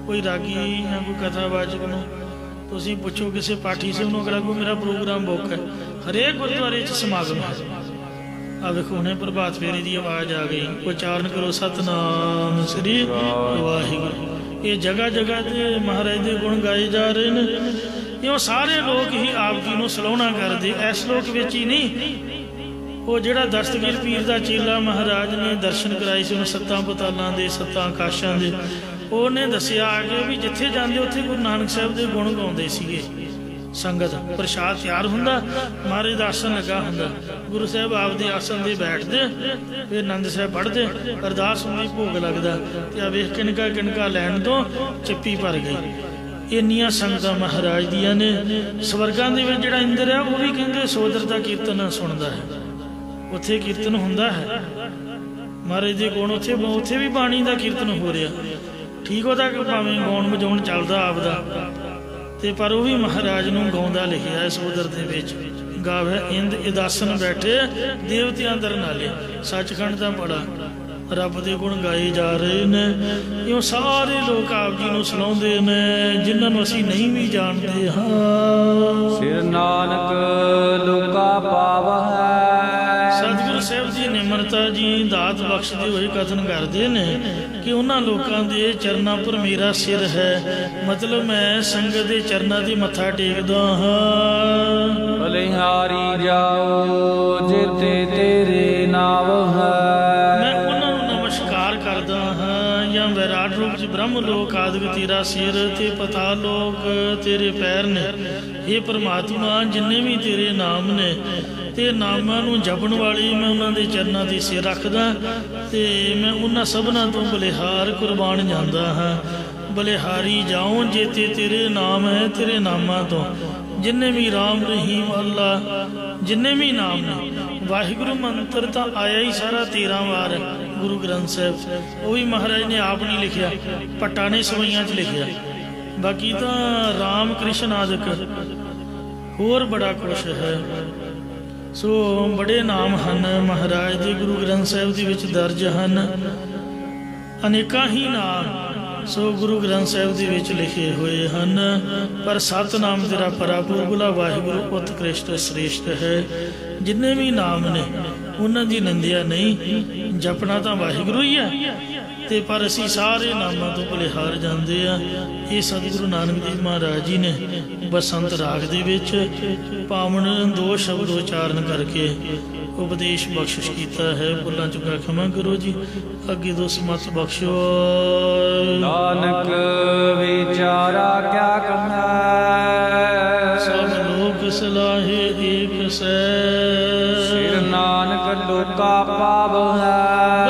कोई रागी या कोई कथावाचक नो तुसीं पुछो किसी पाठी से उन्होंने कहा मेरा प्रोग्राम बुक है। हरेक गुरुद्वारे समागम है। आ देखो हुणे प्रभात फेरी की आवाज़ आ गई। उच्चारण करो सतनाम श्री वाहिगुरू। ये जगह जगह ते महाराज के गुण गाए जा रहे हैं। ये सारे लोग ही आप जी को सलाहना करते। इस लोक विच ही नहीं ਉਹ ਜਿਹੜਾ ਦਸਤਗੀਰ ਪੀਰ ਦਾ ਚੇਲਾ ਮਹਾਰਾਜ ਨੇ ਦਰਸ਼ਨ ਕਰਾਏ ਸੀ ਉਹਨੂੰ ਸੱਤਾਂ ਪਤਾਲਾਂ ਦੇ, ਸੱਤਾਂ ਆਕਾਸ਼ਾਂ ਦੇ। ਉਹਨੇ ਦੱਸਿਆ ਆ ਕੇ ਵੀ ਜਿੱਥੇ ਜਾਂਦੇ ਉੱਥੇ ਗੁਰੂ ਨਾਨਕ ਸਾਹਿਬ ਦੇ ਗੁਣ ਗਾਉਂਦੇ ਸੀਗੇ। ਸੰਗਤ ਪ੍ਰਸ਼ਾਦ ਤਿਆਰ ਹੁੰਦਾ, ਮਹਾਰਾਜ ਦਾ ਆਸਣ ਲੱਗਾ ਹੁੰਦਾ, ਗੁਰੂ ਸਾਹਿਬ ਆਪਦੇ ਆਸਣ ਦੇ ਬੈਠਦੇ, ਫਿਰ ਆਨੰਦ ਸਾਹਿਬ ਪੜ੍ਹਦੇ, ਅਰਦਾਸ ਹੁੰਦੀ, ਭੋਗ ਲੱਗਦਾ, ਤੇ ਆ ਵੇਖ ਕਿਣਕਾ ਕਿਣਕਾ ਲੈਣ ਤੋਂ ਚੱਪੀ ਭਰ ਗਈ। ਇੰਨੀਆਂ ਸੰਗਤਾਂ ਮਹਾਰਾਜ ਦੀਆਂ ਨੇ। ਸਵਰਗਾਂ ਦੇ ਵਿੱਚ ਜਿਹੜਾ ਇੰਦਰ ਹੈ ਉਹ ਵੀ ਕਹਿੰਦੇ ਸੋਦਰ ਦਾ ਕੀਰਤਨ ਸੁਣਦਾ ਹੈ, ਉੱਥੇ ਕੀਰਤਨ ਹੁੰਦਾ ਹੈ ਮਹਾਰਾਜ ਦੇ ਗੁਣ। ਉੱਥੇ ਵੀ ਬਾਣੀ ਦਾ ਕੀਰਤਨ ਹੋ ਰਿਹਾ, ਠੀਕ ਉਹਦਾ ਭਾਵੇਂ ਗਾਉਣ ਵਜਾਉਣ ਚੱਲਦਾ ਆਪਦਾ, ਤੇ ਪਰ ਉਹ ਵੀ ਮਹਾਰਾਜ ਨੂੰ ਗਾਉਂਦਾ ਲਿਖਿਆ ਇਸ ਉਦਰ ਦੇ ਵਿੱਚ। ਗਾਵੇ ਇੰਦ ਇਦਾਸਨ ਬੈਠੇ ਦੇਵਤਿਆਂ ਦਰ ਨਾਲੇ, ਸੱਚਖੰਡ ਦਾ ਬੜਾ ਰੱਬ ਦੇ ਗੁਣ ਗਾਏ ਜਾ ਰਹੇ ਨੇ। ਇਉਂ ਸਾਰੇ ਲੋਕ ਆਪ ਜੀ ਨੂੰ ਸੁਣਾਉਂਦੇ ਨੇ ਜਿਨ੍ਹਾਂ ਨੂੰ ਅਸੀਂ ਨਹੀਂ ਵੀ ਜਾਣਦੇ ਹਾਂ। ਸਿਰ ਨਾਨਕ ਲੋਕਾ ਪਾਵਹਿ। ਸਤਿਗੁਰੂ ਸਾਹਿਬ ਜੀ ਨਿਮਰਤਾ ਜੀ ਦਾਤ ਬਖਸ਼ਦੇ ਹੋਏ ਕਥਨ ਕਰਦੇ ਨੇ ਕਿ ਉਹਨਾਂ ਲੋਕਾਂ ਦੇ ਚਰਨਾਂ ਪਰ ਮੇਰਾ ਸਿਰ ਹੈ, ਮਤਲਬ ਮੈਂ ਸੰਗਤ ਦੇ ਚਰਨਾਂ 'ਤੇ ਮੱਥਾ ਟੇਕਦਾ ਹਾਂ। ਬਲਿਹਾਰੀ ਜਾਓ ਜਿਤੇ ਤੇਰੇ ਨਾਮ ਹੈ। ਮੈਂ ਉਹਨਾਂ ਨੂੰ ਨਮਸਕਾਰ ਕਰਦਾ ਹਾਂ। ਜਾਂ ਵਿਰਾਟ ਰੂਪ 'ਚ ਬ੍ਰਹਮ ਲੋਕ ਆਦਿਕ ਤੇਰਾ ਸਿਰ ਤੇ ਪਤਾ ਲੋਕ ਤੇਰੇ ਪੈਰ ਨੇ। ਇਹ ਪਰਮਾਤਮਾ ਜਿੰਨੇ ਵੀ ਤੇਰੇ ਨਾਮ ਨੇ ਤੇ ਨਾਮਾਂ ਨੂੰ ਜਪਣ ਵਾਲੀ ਮੈਂ ਉਹਨਾਂ ਦੇ ਚਰਨਾਂ 'ਤੇ ਸਿਰ ਰੱਖਦਾ, ਤੇ ਮੈਂ ਉਹਨਾਂ ਸਭਨਾਂ ਤੋਂ ਬਲਿਹਾਰ ਕੁਰਬਾਨ ਜਾਂਦਾ ਹਾਂ। ਬਲਿਹਾਰੀ ਜਾਉ ਜੇਤੇ ਤੇਰੇ ਨਾਮ ਹੈ, ਤੇਰੇ ਨਾਮਾਂ ਤੋਂ ਜਿੰਨੇ ਵੀ ਰਾਮ ਰਹੀਮ ਅੱਲਾ ਜਿੰਨੇ ਵੀ ਨਾਮ ਨੇ। ਵਾਹਿਗੁਰੂ ਮੰਤਰ ਤਾਂ ਆਇਆ ਹੀ ਸਾਰਾ 13 ਵਾਰ ਗੁਰੂ ਗ੍ਰੰਥ ਸਾਹਿਬ, ਉਹ ਵੀ ਮਹਾਰਾਜ ਨੇ ਆਪ ਨਹੀਂ ਲਿਖਿਆ, ਭੱਟਾਂ ਨੇ ਸਵਈਆਂ 'ਚ ਲਿਖਿਆ। ਬਾਕੀ ਤਾਂ ਰਾਮ ਕ੍ਰਿਸ਼ਨ ਆਦਿਕ ਹੋਰ ਬੜਾ ਕੁਛ ਹੈ। ਸੋ ਬੜੇ ਨਾਮ ਹਨ ਮਹਾਰਾਜ ਦੇ ਗੁਰੂ ਗ੍ਰੰਥ ਸਾਹਿਬ ਦੇ ਵਿੱਚ ਦਰਜ ਹਨ, ਅਨੇਕਾਂ ਹੀ ਨਾਮ ਸੋ ਗੁਰੂ ਗ੍ਰੰਥ ਸਾਹਿਬ ਦੇ ਵਿੱਚ ਲਿਖੇ ਹੋਏ ਹਨ। ਪਰ ਸਤਿਨਾਮ ਤੇਰਾ ਪਰਾਪੁਰਬੁਲਾ ਵਾਹਿਗੁਰੂ ਉਤਕ੍ਰਿਸ਼ਟ ਸ੍ਰੇਸ਼ਟ ਹੈ। ਜਿੰਨੇ ਵੀ ਨਾਮ ਨੇ ਉਹਨਾਂ ਦੀ ਨਿੰਦਿਆ ਨਹੀਂ, ਜਪਣਾ ਤਾਂ ਵਾਹਿਗੁਰੂ ਹੀ ਹੈ, ਤੇ ਪਰ ਅਸੀਂ ਸਾਰੇ ਨਾਮਾਂ ਤੋਂ ਭੁਲੇਹਾਰ ਜਾਂਦੇ ਆ। ਇਹ ਸਤਿਗੁਰੂ ਨਾਨਕ ਦੇਵ ਮਹਾਰਾਜ ਜੀ ਨੇ ਬਸੰਤ ਰਾਗ ਦੇ ਵਿੱਚ ਪਾਵਨ 2 ਸ਼ਬਦ ਉਚਾਰਨ ਕਰਕੇ ਉਪਦੇਸ਼ ਬਖਸ਼ਿਸ਼ ਕੀਤਾ ਹੈ। ਭੁੱਲਾਂ ਚੁੱਕਾ ਖਿਮਾ ਕਰੋ ਜੀ, ਅੱਗੇ ਦੋ ਸਮਤ ਬਖਸ਼ੋ। ਨਾਨਕ ਵਿਚਾਰਾ ਕਿਆ ਕਹੈ, ਸਭ ਲੋਕ ਸਲਾਹੇ ਏਕ ਸੈ। ਸਿਰ ਨਾਨਕ ਲੋਕਾ ਪਾਵਹਿ।